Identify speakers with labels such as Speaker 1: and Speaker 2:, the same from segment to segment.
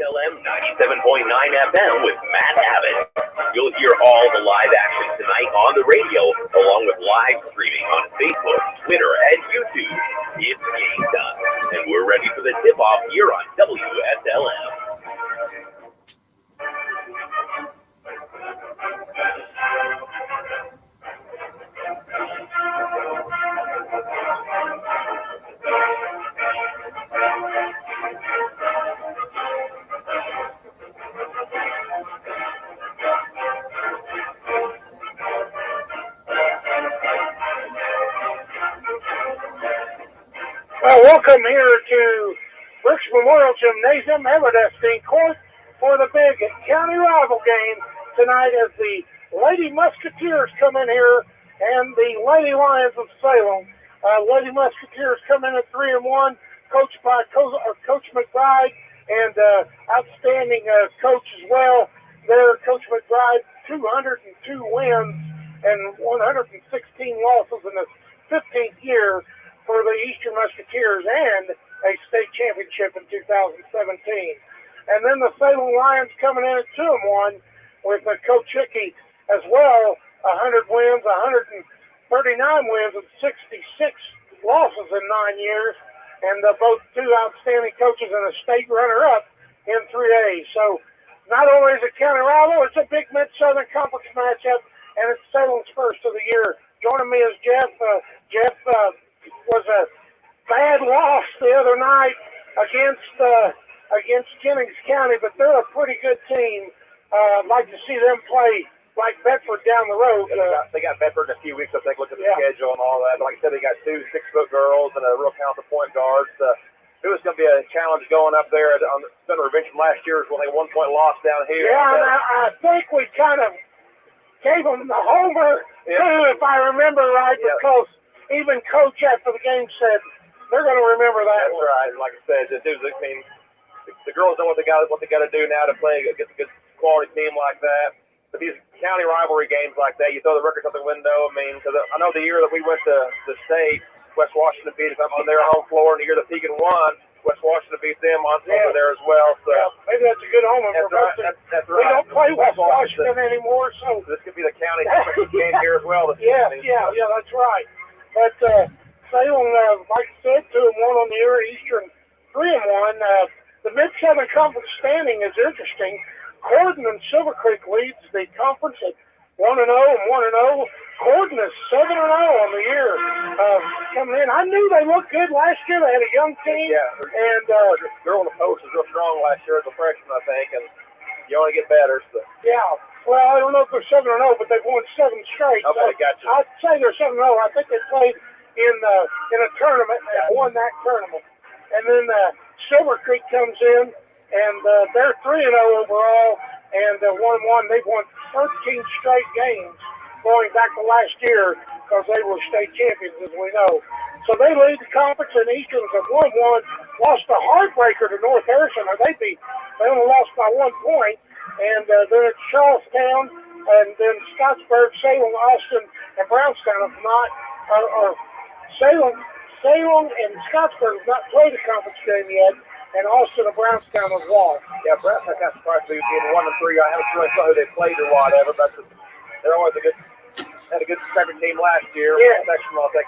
Speaker 1: Wslm 97.9 FM with Matt Abbott. You'll hear all the live action tonight on the radio, along with live streaming on Facebook, Twitter, and YouTube. It's game time, and we're ready for the tip-off here on WSLM.
Speaker 2: Well, welcome here to Brooks Memorial Gymnasium, Everett Court for the big county rival game tonight as the Lady Musketeers come in here and the Lady Lions of Salem. Lady Musketeers come in at 3-1, coached by Coach McBride, and outstanding coach as well. There, Coach McBride, 202 wins and 116 losses in his 15th year for the Eastern Musketeers and a state championship in 2017. And then the Salem Lions coming in at 2-1 with Coach Hickey as well, 100 wins, 139 wins, and 66 losses in 9 years, and both two outstanding coaches and a state runner-up in 3A. So not only is it county rival, it's a big Mid-Southern Conference matchup, and it's Salem's first of the year. Joining me is Jeff. Jeff was a bad loss the other night against Jennings County, but they're a pretty good team. I'd like to see them play like Bedford down the road.
Speaker 3: They got Bedford in a few weeks, I think, look at the schedule and all that. But like I said, they got two 6-foot girls and a real talented point guard. It was going to be a challenge going up there on the Center Revenge from last year's when they 1-point loss down here.
Speaker 2: Yeah, and I think we kind of gave them the homer, too, if I remember right, because even Coach after the game said they're going to remember that.
Speaker 3: That's right. Like I said, the girls know what they got to do now to play against a good quality team like that. But these county rivalry games like that, you throw the records out the window. I mean, because I know the year that we went to the state, West Washington beat us on their home floor, and the year that Pekin won, West Washington beat them on over there as well. So
Speaker 2: maybe that's a good omen for both.
Speaker 3: That's right.
Speaker 2: We don't play West Washington anymore, so
Speaker 3: this could be the county game here as well.
Speaker 2: Yeah, that's right. But Salem, like I said, 2-1 on the year, Eastern 3-1. The Mid-Southern Conference standing is interesting. Corden and Silver Creek leads the conference at 1-0 and 1-0. Corden is 7-0 on the year coming in. I knew they looked good last year. They had a young team.
Speaker 3: Yeah,
Speaker 2: and
Speaker 3: the girl on the post was real strong last year as a freshman, I think, and you only get better. So.
Speaker 2: Yeah. Well, I don't know if they're 7-0, but they've won 7 straight.
Speaker 3: Okay,
Speaker 2: so
Speaker 3: gotcha.
Speaker 2: I'd say they're 7-0. I think they played in a tournament and won that tournament. And then Silver Creek comes in, and they're 3-0 overall, and 1-1. They've won 13 straight games going back to last year because they were state champions, as we know. So they lead the conference, and Easterns have 1-1, lost a heartbreaker to North Harrison, or they only lost by 1 point. And then it's Charlestown, and then Scottsburg, Salem, Austin, and Brownstown have not, or Salem and Scottsburg have not played a conference game yet, and Austin and Brownstown have lost.
Speaker 3: Yeah, Brownstown got surprised to be being 1-3. I haven't really thought who they played or whatever, but they're always had a good second team last year.
Speaker 2: Yeah.
Speaker 3: Sectional, I think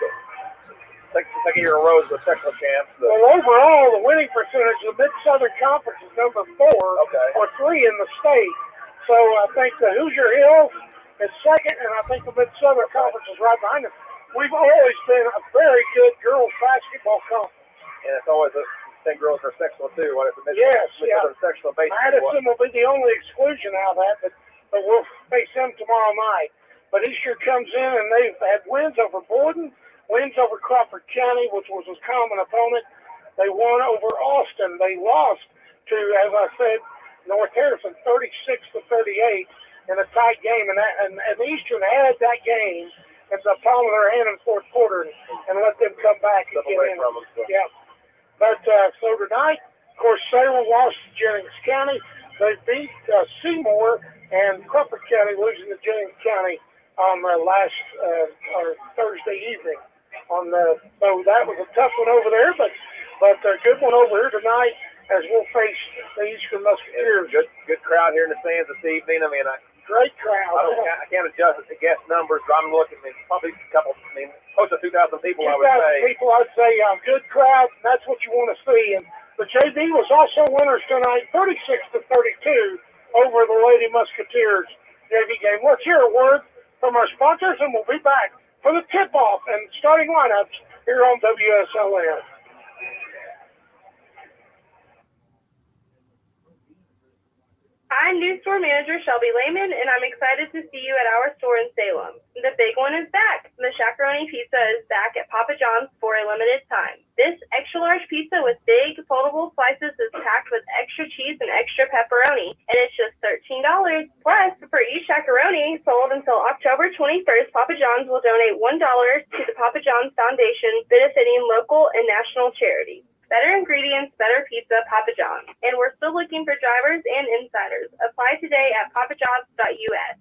Speaker 3: second year in a row is the sectional champ. So.
Speaker 2: Well, overall, the winning percentage of the Mid-Southern Conference is number 4 or 3 in the state. So I think the Hoosier Hills is second, and I think the Mid-Southern Conference is right behind us. We've always been a very good girls basketball conference.
Speaker 3: And it's always the same girls are sectional too. What is the
Speaker 2: Mid-Southern
Speaker 3: sectional baseball?
Speaker 2: Madison will be the only exclusion out of that, but we'll face them tomorrow night. But Eastern comes in, and they've had wins over Borden, wins over Crawford County, which was a common opponent. They won over Austin. They lost to, as I said, North Harrison, 36-38 in a tight game. And Eastern had that game in the palm of their hand in the fourth quarter and let them come back and get in. Yeah. But so tonight, of course, Salem lost to Jennings County. They beat Seymour and Crawford County, losing to Jennings County on last Thursday evening. So that was a tough one over there, but a good one over here tonight. as we'll face the Eastern Musketeers.
Speaker 3: Good crowd here in the stands this evening. I mean,
Speaker 2: Great crowd.
Speaker 3: I can't adjust the guest numbers, but I'm looking, probably a couple, close to 2,000 people, I would
Speaker 2: 2,000
Speaker 3: say.
Speaker 2: people, I'd say, good crowd, and that's what you want to see. And the JV was also winners tonight, 36-32 over the Lady Musketeers JV game. Let's hear a word from our sponsors, and we'll be back for the tip-off and starting lineups here on WSLM.
Speaker 4: I'm new store manager Shelby Lehman, and I'm excited to see you at our store in Salem. The big one is back. The Shakaroni Pizza is back at Papa John's for a limited time. This extra large pizza with big foldable slices is packed with extra cheese and extra pepperoni, and it's just $13. Plus, for each Shakaroni sold until October 21st, Papa John's will donate $1 to the Papa John's Foundation, benefiting local and national charities. Better ingredients, better pizza, Papa John's. And we're still looking for drivers and insiders. Apply today at papajohns.us.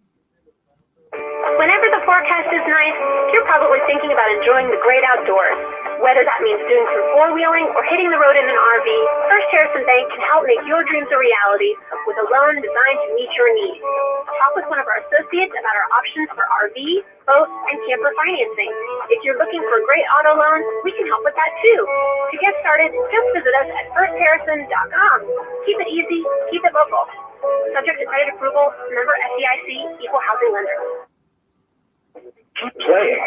Speaker 5: Whenever the forecast is nice, you're probably thinking about enjoying the great outdoors. Whether that means doing some four-wheeling or hitting the road in an RV, First Harrison Bank can help make your dreams a reality with a loan designed to meet your needs. Talk with one of our associates about our options for RV, boat, and camper financing. If you're looking for a great auto loan, we can help with that too. To get started, just visit us at firstharrison.com. Keep it easy, keep it local. Subject to credit approval, member FDIC, equal housing lender.
Speaker 6: Keep playing.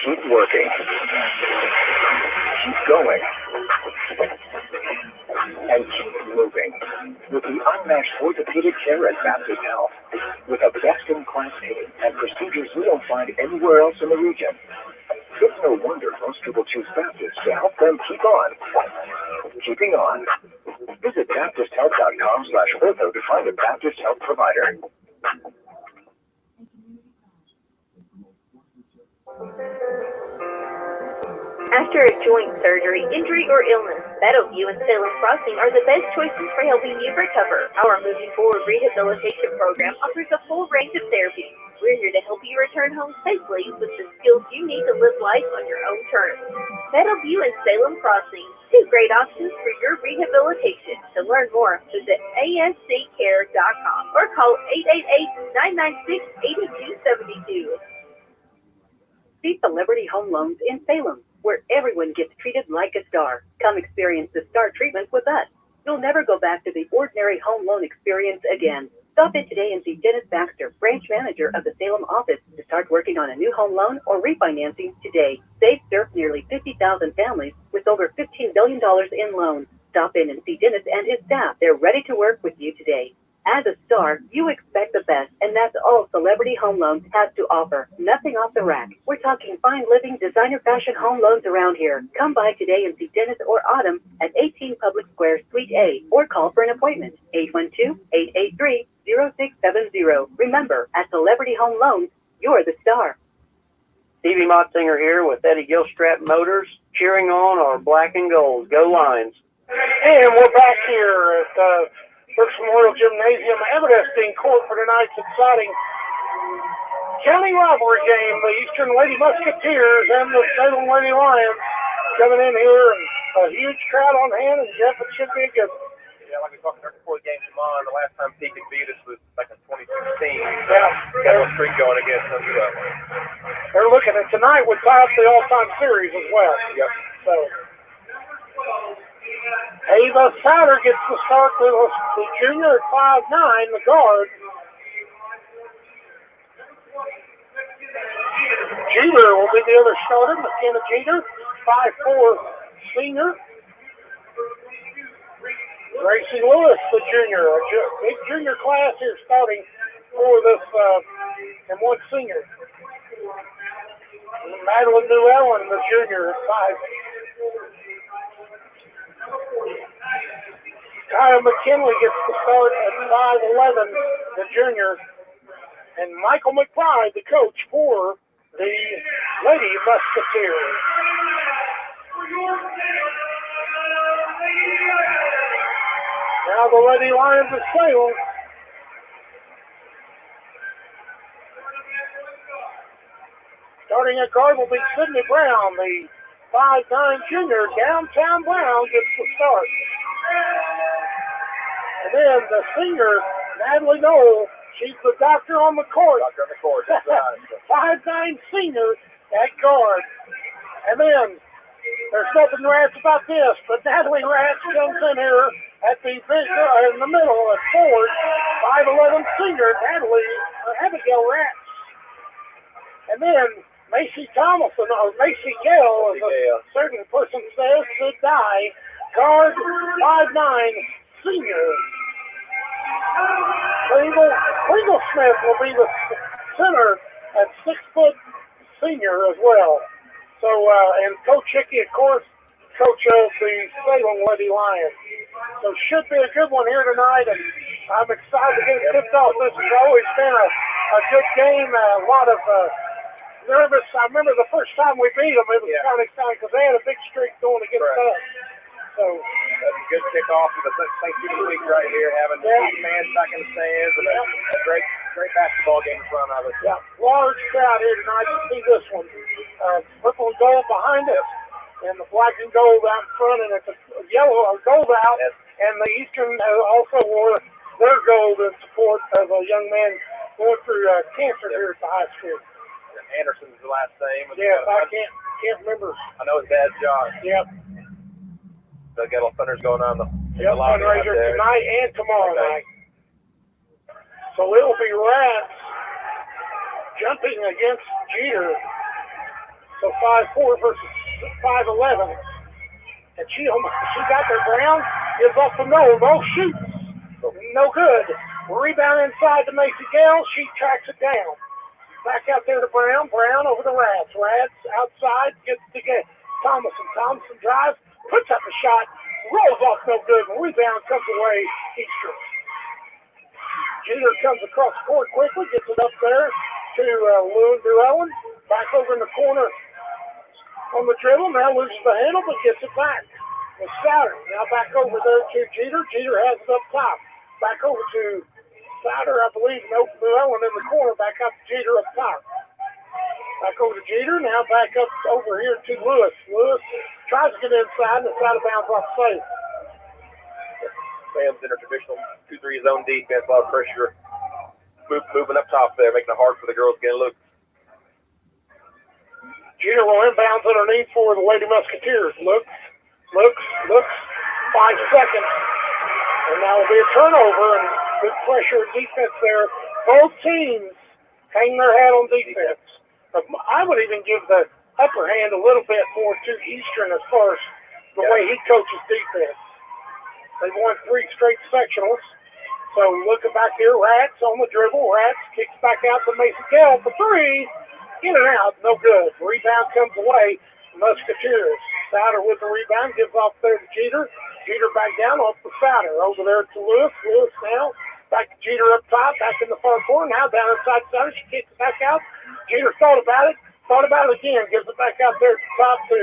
Speaker 6: Keep working. Keep going. And keep moving with the unmatched orthopedic care at Baptist Health. With a best-in-class team and procedures we don't find anywhere else in the region. It's no wonder most people choose Baptist to help them keep on. Keeping on. Visit BaptistHealth.com/ortho to find a Baptist Health provider.
Speaker 5: After a joint surgery, injury, or illness, Meadowview and Salem Crossing are the best choices for helping you recover. Our Moving Forward Rehabilitation Program offers a full range of therapies. We're here to help you return home safely with the skills you need to live life on your own terms. Meadowview and Salem Crossing, two great options for your rehabilitation. To learn more, visit asccare.com or call 888-996-8272.
Speaker 7: See Celebrity Home Loans in Salem, where everyone gets treated like a star. Come experience the star treatment with us. You'll never go back to the ordinary home loan experience again. Stop in today and see Dennis Baxter, branch manager of the Salem office, to start working on a new home loan or refinancing today. They've served nearly 50,000 families with over $15 billion in loans. Stop in and see Dennis and his staff. They're ready to work with you today. As a star, you expect the best, and that's all Celebrity Home Loans has to offer. Nothing off the rack. We're talking fine living, designer fashion home loans around here. Come by today and see Dennis or Autumn at 18 Public Square, Suite A, or call for an appointment. 812-883-0670. Remember, at Celebrity Home Loans, you're the star.
Speaker 8: Stevie Motzinger here with Eddie Gilstrap Motors, cheering on our black and gold. Go Lions.
Speaker 2: And we're back here at First Memorial Gymnasium, Everesting Court for tonight's exciting county rivalry game. The Eastern Lady Musketeers and the Salem Lady Lions coming in here, and a huge crowd on hand, and Jeff, it should be a good one.
Speaker 3: Yeah, like we talked about before the game came on, the last time Peak had beat us was back in 2016.
Speaker 2: Yeah.
Speaker 3: Got a streak going against us.
Speaker 2: They're looking at tonight would tie up the all-time series as well.
Speaker 3: Yep.
Speaker 2: So Ava Souter gets the start to the junior at 5'9", the guard. Jeter will be the other starter, McKenna Jeter, 5'4", senior. Gracie Lewis, the junior. A big junior class here starting for this, and one senior. Madeline Newellen, the junior, at 5'. Kyle McKinley gets the start at 5'11", the junior. And Michael McBride, the coach for the Lady Musketeers. Now the Lady Lions of Salem. Starting at guard will be Sydney Brown, the 5'9" junior, Downtown Brown, gets the start. And then the senior, Natalie Knoll, she's the doctor on the court.
Speaker 3: Doctor on the court, that's right.
Speaker 2: 5'9" senior at guard. And then there's nothing rats about this, but Natalie Rats comes in here at the in the middle at forward. 5'11" senior, Abigail Rats. And then Macy Thomason, or Macy Gale, as a certain person says, should die. Guard, 5'9", senior. Pringle Smith will be the center at 6 foot senior as well. So, and Coach Hickey, of course, coach of the Salem Lady Lions. So should be a good one here tonight, and I'm excited to get it kicked off. This has always been a good game, a lot of nervous. I remember the first time we beat them, it was kind of exciting because they had a big streak going against us. So
Speaker 3: that's a good kickoff for the Thanksgiving week right here, having 80 fans back in the stands and a great basketball game in front of us.
Speaker 2: Yeah, large crowd here tonight to see this one. Purple and gold behind us, and the black and gold out in front, and it's a yellow or gold out.
Speaker 3: Yes.
Speaker 2: And the Eastern also wore their gold in support of a young man going through cancer here at the high school.
Speaker 3: Anderson's the last name.
Speaker 2: Yeah, I can't remember.
Speaker 3: I know his dad's John.
Speaker 2: Yep.
Speaker 3: They got a little thunders going on the
Speaker 2: fundraiser tonight and tomorrow night. So it will be Rats jumping against Jeter. So 5'4" versus 5'11". And she got there. Brown gives up the no shoots. No good. Rebound inside to Macy Gale. She tracks it down. Back out there to Brown. Brown over to Rats. Rats outside gets to get Thomason. Thomason drives, puts up a shot, rolls off no good. Rebound comes away Eastern. Jeter comes across the court quickly, gets it up there to Llewellyn. Back over in the corner on the dribble. Now loses the handle, but gets it back. With Souter. Now back over there to Jeter. Jeter has it up top. Back over to Souter, I believe. Nope, Llewellyn in the corner. Back up to Jeter up top. Back over to Jeter. Now back up over here to Lewis. Lewis tries to get inside, and it's out of bounds off safe.
Speaker 3: Sam's in a traditional 2-3 zone defense. A lot of pressure moving up top there, making it hard for the girls to get a look.
Speaker 2: Jeter will inbounds underneath for the Lady Musketeers. Looks. 5 seconds. And now will be a turnover, and good pressure and defense there. Both teams hang their hat on defense. I would even give the upper hand a little bit more to Eastern as far as the way he coaches defense. They've won 3 straight sectionals. So looking back here, Rats on the dribble. Rats kicks back out to Mason Gale for 3. In and out, no good. Rebound comes away. Musketeers. Souter with the rebound, gives off there to Jeter. Jeter back down off the Souter. Over there to Lewis. Lewis now back to Jeter up top, back in the far corner. Now down inside Souter. She kicks it back out. Jeter thought about it again. Gives it back out there to the top to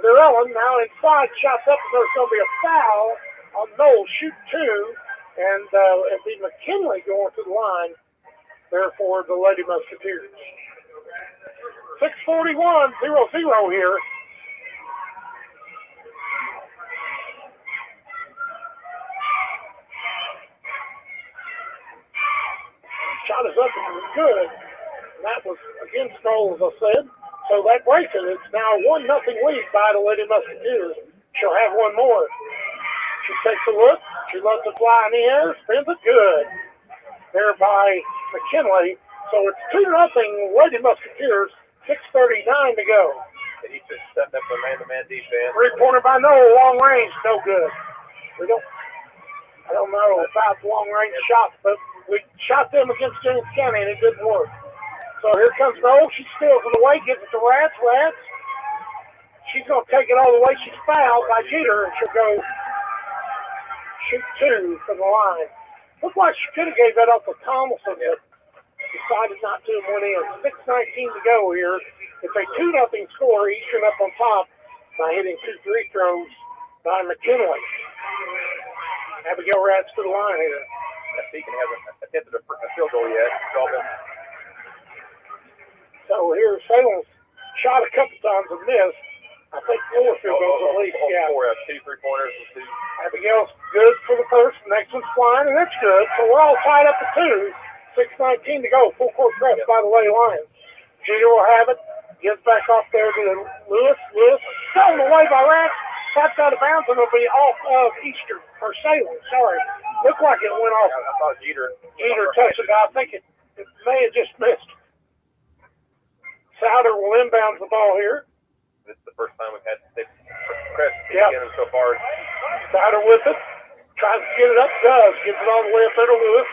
Speaker 2: Llewellyn. Now inside, shots up. There's going to be a foul on Knoll. Shoot 2. And it'll be McKinley going to the line. Therefore, the Lady Musketeers. 6:41, 0-0 here. Shot is up and good. And that was against Knoll, as I said. So that breaks it. It's now a 1-0 lead by the Lady Musketeers. She'll have one more. She takes a look. She lets it fly in the air. Spins it good. There by McKinley. So it's 2-0 Lady Musketeers. 6:39 to go.
Speaker 3: And he's just setting up a man-to-man defense.
Speaker 2: 3-pointer by Knoll, long range, no good. I don't know about the long range shots, but we shot them against James County and it didn't work. So here comes Knoll. She steals it away, gives it to Rats. Rats. She's going to take it all the way. She's fouled by Jeter, and she'll go shoot 2 from the line. Looked like she could have gave that up to Thomason, but decided not to and went in. 6:19 to go here. It's a 2-0 score. Eastern up on top by hitting 2 free throws by McKinley. Abigail Rats to the line here.
Speaker 3: Deacon hasn't attempted a field goal yet.
Speaker 2: So here's Salem's shot a couple times and missed. I think 4 field goals at least, yeah.
Speaker 3: 4, 2 3-pointers and 2.
Speaker 2: Abigail's good for the first. Next one's flying, and that's good. So we're all tied up at 2. 6:19 to go. Full court press by the Lady Lions. Junior will have it. Gives back off there to Lewis. Lewis stolen away by Rats. Taps out of bounds, and it'll be off of Eastern, or Salem, sorry. Looked like it went off.
Speaker 3: I thought Jeter
Speaker 2: Touched it. I think it may have just missed. Souder will inbound the ball here.
Speaker 3: This is the first time we've had 6 press
Speaker 2: Yep.
Speaker 3: in so far.
Speaker 2: Souder with it. Tries to get it up. Does. Gets it all the way up there to Lewis.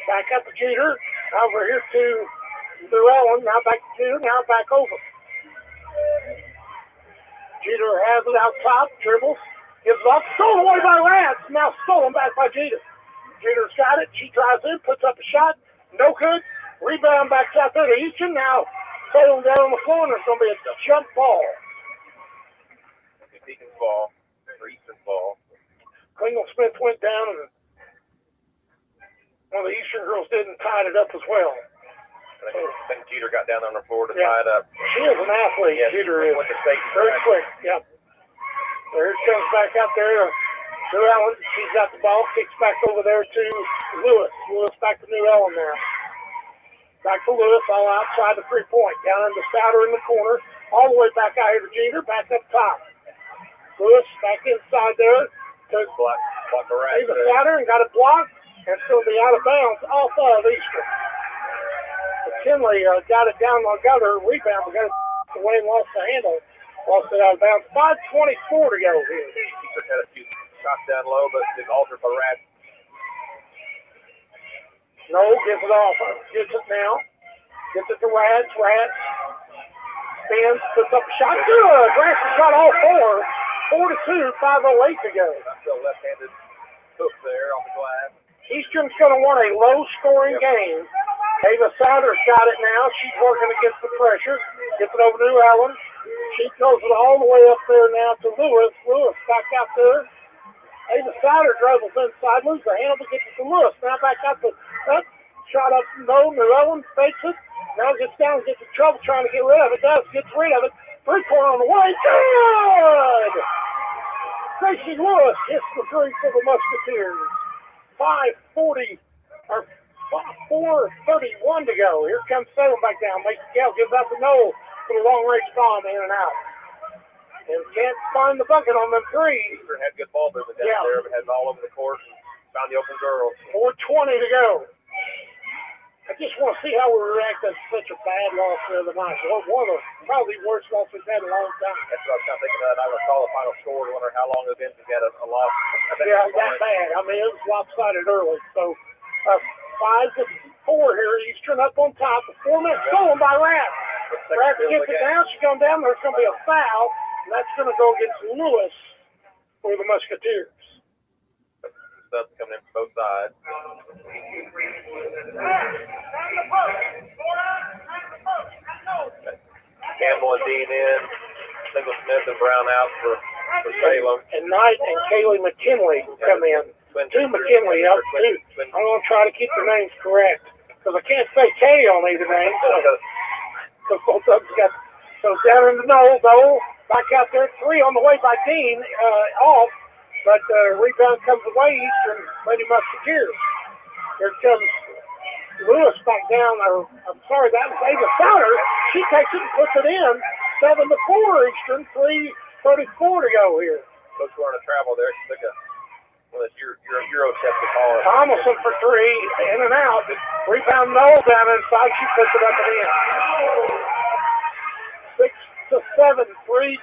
Speaker 2: Back up to Jeter. Over here to Llewellyn. Now back to Jeter. Now back over. Jeter has it out top. Dribbles. Gives it off. Stolen away by Rance. Now stolen back by Jeter. Jeter's got it. She drives in. Puts up a shot. No good. Rebound back out there to Easton. Now Salem down on the floor. And there's going to be a jump ball.
Speaker 3: Deacon's ball. Or Easton's ball.
Speaker 2: Klingle Smith went down, and one of the Eastern girls didn't tie it up as well.
Speaker 3: I think Jeter got down on the floor to
Speaker 2: Yeah.
Speaker 3: tie it up.
Speaker 2: She is an athlete.
Speaker 3: Yes,
Speaker 2: Jeter is
Speaker 3: went to state
Speaker 2: very
Speaker 3: track.
Speaker 2: quick. Yep. There it comes back out there to Ellen. She's got the ball. Kicks back over there to Lewis. Lewis back to New Ellen now. Back to Lewis, all outside the 3-point. Down into Souder in the corner. All the way back out here to Jeter. Back up top. Lewis back inside there.
Speaker 3: Block the right.
Speaker 2: He's a Souder and got it blocked. And it's going to be out of bounds off of Eastern. McKinley got it down, got her rebound, got it away and lost the handle. Lost it out of bounds. 5:24 to go here.
Speaker 3: Eastern had a few shots down low, but it's altered by Rats.
Speaker 2: No, gives it off. Gets it now. Gets it to Rats. Rats spins, puts up a shot. Good. Rats shot all 4. 4-2, 5:08 to go.
Speaker 3: Still left-handed hook there on the glass.
Speaker 2: Eastern's going to want a low-scoring game. Ava Souder's got it now. She's working against the pressure. Gets it over to Ellen. She throws it all the way up there now to Lewis. Lewis back out there. Ava Souder dribbles inside, loses the handle, but gets it to Lewis. Now back out to up. Shot up low. New Ellen fakes it. Now gets down and gets in trouble trying to get rid of it. Does. Gets rid of it. 3-point on the way. Good! Tracy Lewis hits the 3 for the Musketeers. 4:31 to go. Here comes Salem back down. Makes the gives out the Knoll for the long-range bomb in and out. And can't find the bucket on them 3s.
Speaker 3: Eastern had good ball movement down there, but had it all over the court and found the open girls.
Speaker 2: 4:20 to go. I just want to see how we react to such a bad loss the other night. One of the probably worst losses we've had in a long time.
Speaker 3: That's what I was kind of thinking of. I recall the final score. I wonder how long it's been to get a loss.
Speaker 2: Yeah, that bad. I mean, it was lopsided early. So 5-4 here. Eastern up on top. The 4-minute stolen by Rats. Rats gets it down. She's going down. There's going to be a foul. And that's going to go against Lewis for the Musketeers.
Speaker 3: Subs coming in from both sides. Campbell and Dean in. Single Smith and Brown out for Salem.
Speaker 2: And Knight and Kaylee McKinley come in. 2 McKinley out, 2. I'm going to try to keep the names correct. Because I can't say K on either name. Because both of them got. So down in the Knoll. Back out there. 3 on the way by Dean. Off. But rebound comes away. Eastern Lady Musketeers. Here comes Lewis back down. I'm sorry, that was Ava Souder. She takes it and puts it in. 7-4 Eastern. 3:34 to go here.
Speaker 3: Folks were on a travel there. She took one of those Euro steps to call it.
Speaker 2: Tomlinson for 3. In and out. Rebound Knoll down inside. She puts it up and in. 6-7. 3:20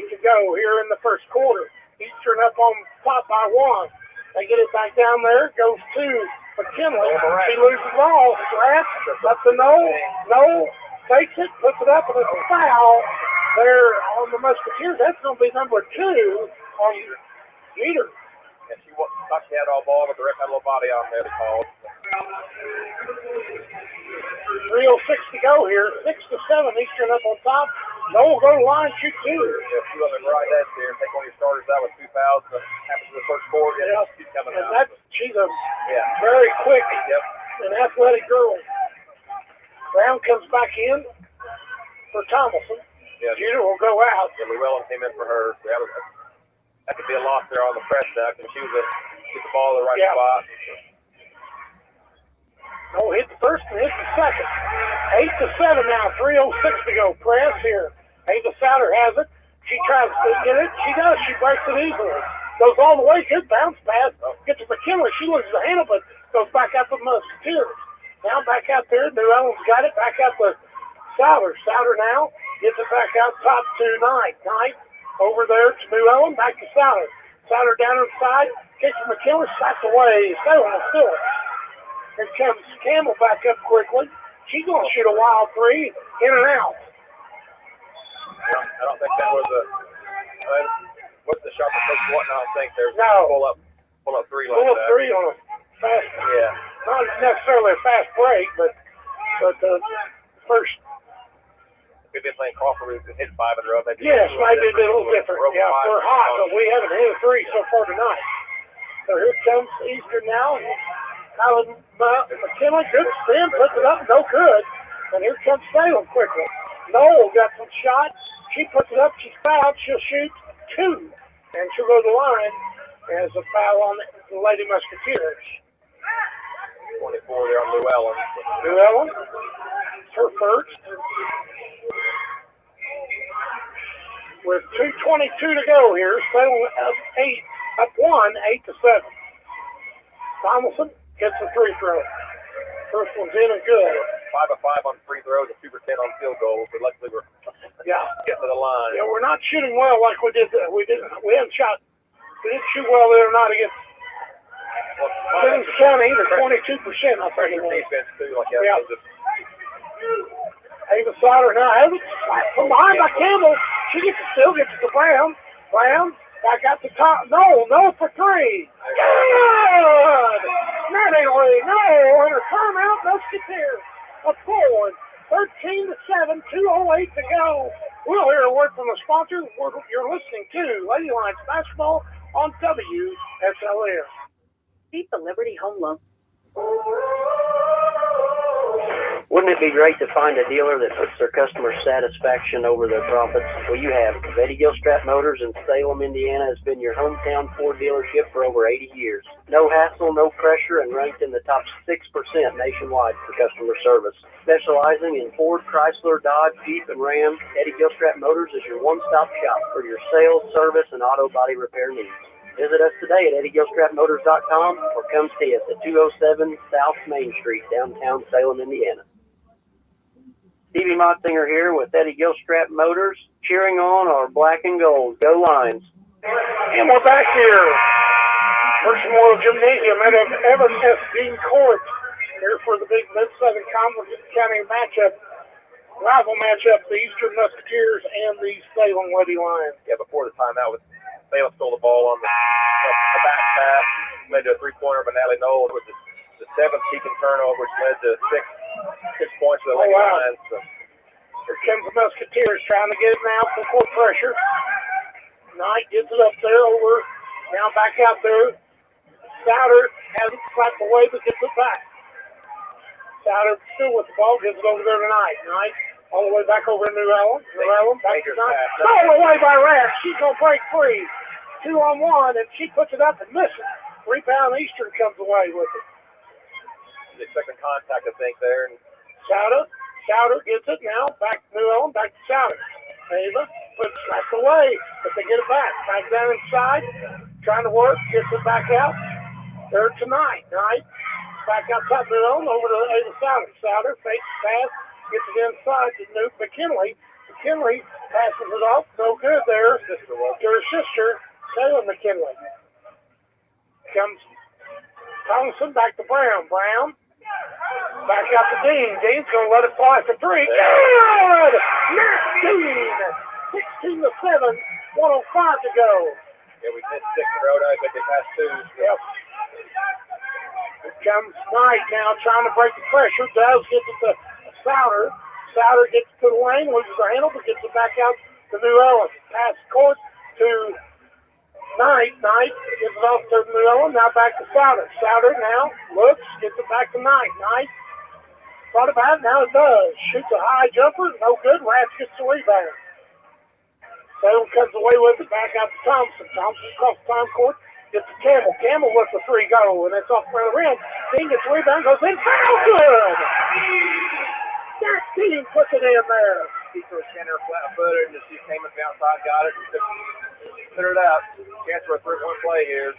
Speaker 2: to go here in the first quarter. Eastern up on top by 1. They get it back down there. Goes to McKinley. She loses the ball. Rats up to Knoll. Takes it. Puts it up. And it's a foul there on the Musketeers. That's going to be number 2 on Jeter.
Speaker 3: And she thought she had all ball, but the ref had a little body on there to call.
Speaker 2: 3:06 to go here. 6-7. Eastern up on top. Knoll go to line, shoot 2.
Speaker 3: Yeah, she wasn't right at there. Take one of your starters out with 2 fouls. But happens in the first quarter. Yeah, she's coming out.
Speaker 2: She's a very quick and athletic girl. Brown comes back in for Tomlinson.
Speaker 3: Yeah,
Speaker 2: Jeter will go out.
Speaker 3: Yeah, Llewellyn came in for her. So that could be a loss there on the press deck, and she was get the ball in the right spot.
Speaker 2: No, hit the first and hit the second. 8-7 now, 3:06 to go. Press here. Ava Souter has it. She tries to get it. She does. She breaks it easily. Goes all the way. Good bounce pass. Gets to McKinley. She loses the handle, but goes back out to the Musketeers. Now back out there. New Ellen's got it. Back out to Souter. Souter now gets it back out top to Knight. Knight over there to New Ellen. Back to Souter. Souter down inside. Kicks to McKinley. Slaps away. Salem will steal it. Here comes Campbell back up quickly. She's going to shoot a wild three. In and out.
Speaker 3: I don't think that was what's the sharpest place you want? I don't think there's pull up three like that.
Speaker 2: Pull up three on a fast.
Speaker 3: Yeah.
Speaker 2: Not necessarily a fast break, but first.
Speaker 3: We've been playing Crawford. We've hit 5 in a row.
Speaker 2: Yes, might be a little different. Yeah, we're hot, but we haven't hit a three so far tonight. So here comes Eastern now. Alan McKinley, good spin, puts it up, no good. And here comes Salem quickly. Noel got some shots. She puts it up, she's fouled, she'll shoot 2. And she'll go to the line as a foul on the Lady Musketeers.
Speaker 3: 24 there on Llewellyn.
Speaker 2: Llewellyn, it's her first. With 2:22 to go here, Salem up 1, 8-7. Thomason gets the free throw. First one's in and good.
Speaker 3: 5 of 5 on free throws and 2 for 10 on field goals. But luckily we're getting to the line.
Speaker 2: Yeah, we're not shooting well like we did. We didn't shot. We didn't shoot well the other night against Simmons County. Either 22%. I think it was.
Speaker 3: Defense too, like
Speaker 2: yeah. Ava Sauter now has it. From behind by Campbell. She still gets to Brown. Brown back out the top. No for 3. Good. Mattingly, no. And a timeout. Musketeers. A pull. 13-7. 2:08 to go. We'll hear a word from the sponsor. You're listening to Lady Lions Basketball on WSLM.
Speaker 7: Beat the Liberty Home Loan.
Speaker 8: Wouldn't it be great to find a dealer that puts their customer satisfaction over their profits? Well, you have. Betty Gilstrap Motors in Salem, Indiana has been your hometown Ford dealership for over 80 years. No hassle, no pressure, and ranked in the top 6% nationwide for customer service. Specializing in Ford, Chrysler, Dodge, Jeep, and Ram, Betty Gilstrap Motors is your one-stop shop for your sales, service, and auto body repair needs. Visit us today at EddieGilstrapMotors.com or come see us at 207 South Main Street, downtown Salem, Indiana. Stevie Motzinger here with Eddie Gilstrap Motors, cheering on our black and gold. Go Lions.
Speaker 2: And we're back here. First Memorial Gymnasium at Evans S. Dean Court. Here for the big Mid-Southern Conference County matchup. Rival matchup, the Eastern Musketeers and the Salem Lady Lions.
Speaker 3: Yeah, before the timeout, Salem stole the ball on the back pass, made a three-pointer by Natalie Knoll. It was the 7th Deacon turnover, which led to 6 points for the Lady Lions. So.
Speaker 2: Here comes the Musketeers trying to get it now for full pressure. Knight gets it up there over. Now back out there. Souter has it slapped away but gets it back. Souter still with the ball, gets it over there to Knight. Knight all the way back over to New Ellen. New Ellen back to Knight. All the way by Rath. She's going to break free. 2-on-1, and she puts it up and misses. Rebound Eastern comes away with it.
Speaker 3: She's expecting contact, I think, there. And
Speaker 2: Souter gets it now. Back to New Ellen, back to Souter. Ava puts it away, but they get it back. Back down inside, trying to work, gets it back out. There tonight. Knight back outside New Ellen, over to Ava Souter. Souter fakes pass, gets it inside to McKinley. McKinley passes it off. No good there. To her sister, Taylor McKinley. Comes Thompson back to Brown. Brown back out to Dean. Dean's going to let it fly for 3. Good! Matt Dean! 16-7, 1:05 to go.
Speaker 3: Yeah, we missed 6 in a row now, but they passed 2.
Speaker 2: Yep. Here comes Knight now trying to break the pressure. Does get it to Souter. Souter gets to the lane, loses the handle, but gets it back out to New Ellen. Pass court to Knight. Knight gets it off to New Ellen. Now back to Souter. Souter now looks, gets it back to Knight. Knight thought about it. Now it does. Shoots a high jumper. No good. Rats gets the rebound. Salem comes away with it, back out to Thompson. Thompson across the time court, gets to Campbell. Campbell lets the three go, and that's off the front of the rim. Dean gets the rebound, goes in, foul good! Jack Dean puts it in there.
Speaker 3: He threw a center flat-footed, and she came up the outside, got it, and put it up. Chance for a three-point play here.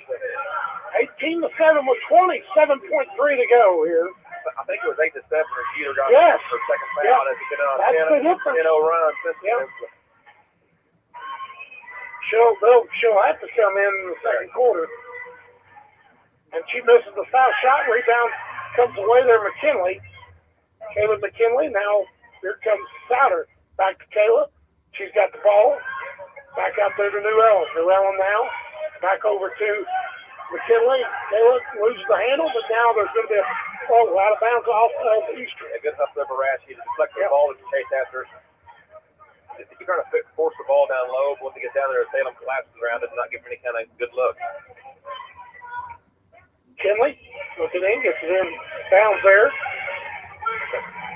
Speaker 2: 18-7 with 27.3 to go here.
Speaker 3: I think it was 8-7 or Jeter got
Speaker 2: Yes.
Speaker 3: for second foul.
Speaker 2: Yep.
Speaker 3: It's been on
Speaker 2: That's the
Speaker 3: 10-0
Speaker 2: difference.
Speaker 3: run since
Speaker 2: Yep.
Speaker 3: then.
Speaker 2: She'll have to come in the second quarter. And she misses the foul shot. Rebound comes away there, McKinley. Caleb McKinley. Now here comes Souter. Back to Caleb. She's got the ball. Back out there to Newellen. Newellen now. Back over to McKinley. Caleb loses the handle, but now there's going to be a out of bounds off of Eastern.
Speaker 3: A good hustle for Rashi to deflect the ball that you chase after. If you're trying to force the ball down low, but once you get down there, Salem collapses around it and not give any kind of good look.
Speaker 2: Kinley looking in, gets it in bounds there.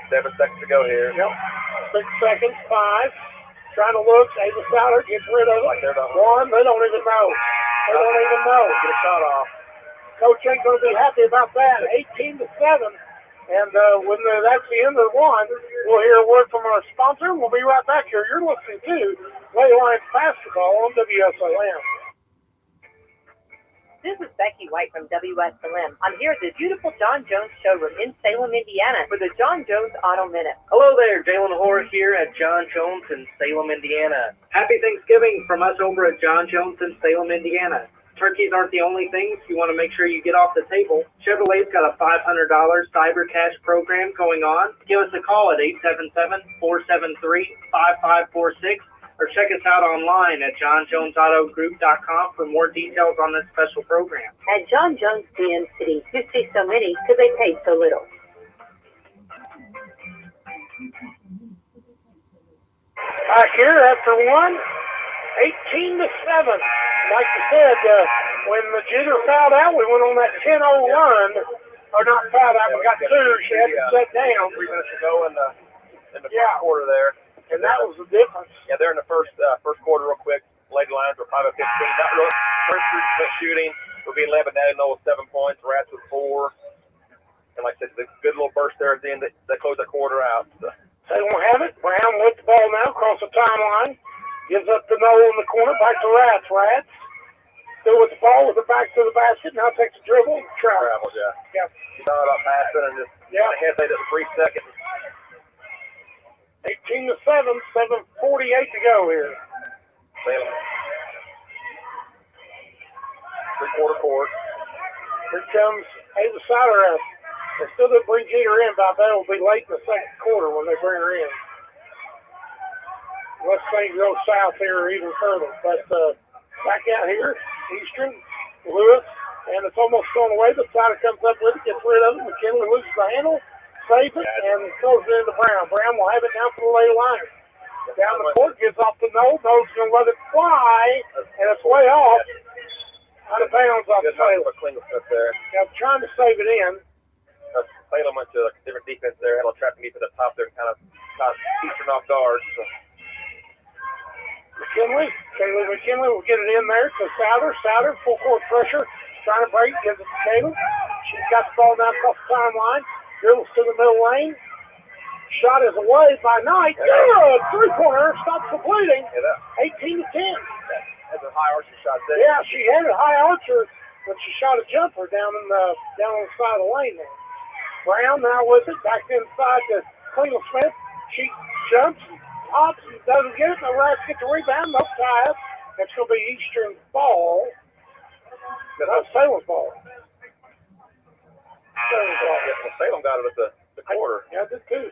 Speaker 3: 7 seconds to go here.
Speaker 2: Yep. 6 seconds, 5. Trying to look. Ava Souter gets rid of it.
Speaker 3: Like they're done.
Speaker 2: 1. They don't even know. They don't even know.
Speaker 3: Get a shot off.
Speaker 2: Coach ain't going to be happy about that. 18-7. And when that's the end of 1, we'll hear a word from our sponsor, and we'll be right back here. You're listening to Lady Lions Basketball on WSLM.
Speaker 9: This is Becky White from Wslm. I'm here at the beautiful John Jones showroom in Salem, Indiana for the John Jones Auto Minute.
Speaker 8: Hello there, Jalen Hoare here at John Jones in Salem, Indiana. Happy Thanksgiving from us over at John Jones in Salem, Indiana. Turkeys aren't the only things you want to make sure you get off the table. Chevrolet's got a $500 Cyber Cash program going on. Give us a call at 877-473-5546 or check us out online at johnjonesautogroup.com for more details on this special program.
Speaker 7: At John Jones GM City, you see so many because they pay so little.
Speaker 2: Back here after 1, 18-7. Like you said, when the Jeter fouled out, we went on that 10-0 run. Or not fouled out, we got 2. She had to set down.
Speaker 3: 3 minutes to go in the first quarter there.
Speaker 2: And that was the difference.
Speaker 3: Yeah, they're in the first quarter real quick. Lady Lions were 5 of 15. Not real, first 3% shooting. We're being led by Natty Noel with 7 points. Rats with 4. And like I said, the good little burst there at the end that closed the quarter out. So.
Speaker 2: They won't have it. Brown with the ball now, across the timeline. Gives up to Noel in the corner, back to Rats. Rats still with the ball, with the back to the basket. Now takes a dribble.
Speaker 3: Travels, yeah.
Speaker 2: Yep.
Speaker 3: She thought about passing and just hesitated for 3 seconds.
Speaker 2: 18-7, 7:48 to go here.
Speaker 3: Salem. 3-quarter court.
Speaker 2: Here comes Ava Souter up. They still didn't bring Jeter in, but that will be late in the second quarter when they bring her in. Unless things go south here even further. But back out here, Eastern, Lewis, and it's almost thrown away, but Souter comes up with it, gets rid of it. McKinley loses the handle, saves it, and throws it into Brown. Brown will have it down for the Lady Lions. Down the court, gives off to Noel. Noel's going to let it fly, and it's way off. Out of bounds off the Salem. Now trying to save it in.
Speaker 3: Salem went to a different defense there, had a trap deep at the top there, kind of Eastern off guard. So.
Speaker 2: Caleb McKinley will get it in there to Souter. Souter, full court pressure, trying to break, gives it to Caleb. She's got the ball down across the timeline, dribbles to the middle lane. Shot is away by Knight. Good! 3-pointer, stops the bleeding. 18-10.
Speaker 3: That's a high archer shot there.
Speaker 2: Yeah, she had a high archer, but she shot a jumper down on the side of the lane there. Brown now with it, back inside to Cleveland Smith. She jumps, pops, and doesn't get it. The Rats get the rebound, no tie up. That's going to be Eastern's ball. That's Salem's ball.
Speaker 3: Salem got it at the quarter.
Speaker 2: Yeah, I did too.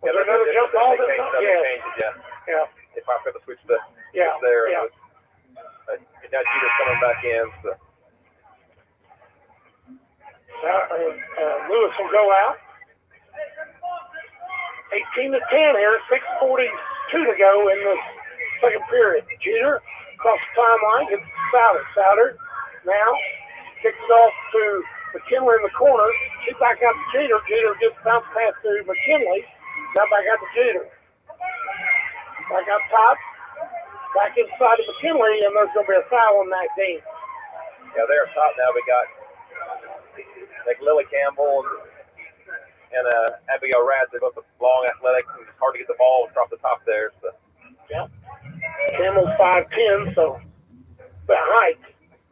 Speaker 3: Was there
Speaker 2: another jump ball?
Speaker 3: Yeah. If I could have switched there.
Speaker 2: Yeah.
Speaker 3: Now Jeter's coming back in. So.
Speaker 2: Lewis will go out. 18-10 here, 6:42 to go in the second period. Jeter across the timeline gets Souter. Souter now kicks it off to McKinley in the corner. She's back out to Jeter. Jeter gets bounced pass to McKinley. Now back out to Jeter. Back out top. back inside of McKinley, and there's going to be a foul on that team.
Speaker 3: Yeah, there up top now we got like Lily Campbell and Abigail Ratz. They're both long, athletic, and it's hard to get the ball across the top there. So.
Speaker 2: Yep. Campbell's 5'10", so the height.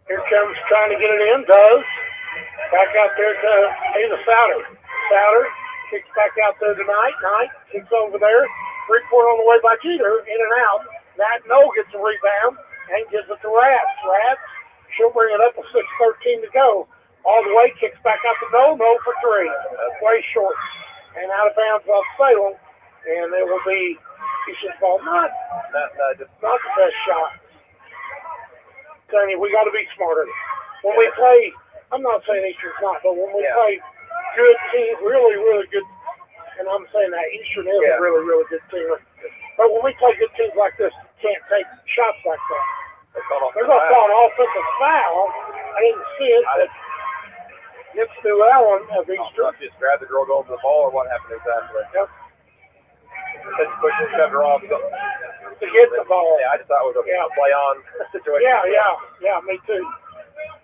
Speaker 2: Here comes trying to get it in, does. Back out there to Ava Souter. Souter kicks back out there to Knight. Knight kicks over there. 3-point on the way by Jeter, in and out. That No gets a rebound and gives it to Ratz. Ratz, she'll bring it up with 6:13 to go. All the way, kicks back out to No. No for 3. That's way short. And out of bounds off Salem. And it will be Eastern's ball. Not the best shot. Telling you, we got to be smarter. When we play, I'm not saying Eastern's not, but when we play good teams, really, really good, and I'm saying that Eastern is a really, really good team. But when we play good teams like this, can't take shots like that. They're going to call an offensive foul. I didn't see it, but it's Stu Allen of Eastern.
Speaker 3: Just grab the girl, go over the ball, or what happened exactly?
Speaker 2: Yep.
Speaker 3: Just push and shove her off.
Speaker 2: To get the ball.
Speaker 3: Yeah, I just thought it was a play-on situation.
Speaker 2: Yeah, me too.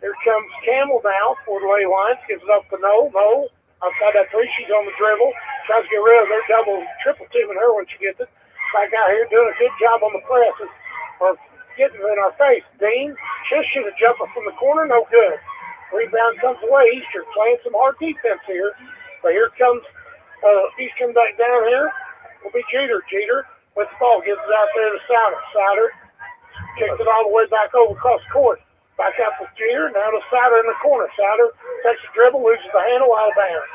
Speaker 2: Here comes Campbell now for the Lady Lions. Gives it up to No. No. Outside that 3, she's on the dribble. Tries to get rid of their double, triple teaming her when she gets it. Back out here doing a good job on the presses. Or getting in our face. Dean just should have jumped from the corner. No good. Rebound comes away. Eastern playing some hard defense here. But here comes Eastern back down here. Will be Jeter. Jeter with the ball. Gives it out there to Souter. Souter kicks it all the way back over across court. Back out to Jeter. Now to Souter in the corner. Souter takes a dribble. Loses the handle out of bounds.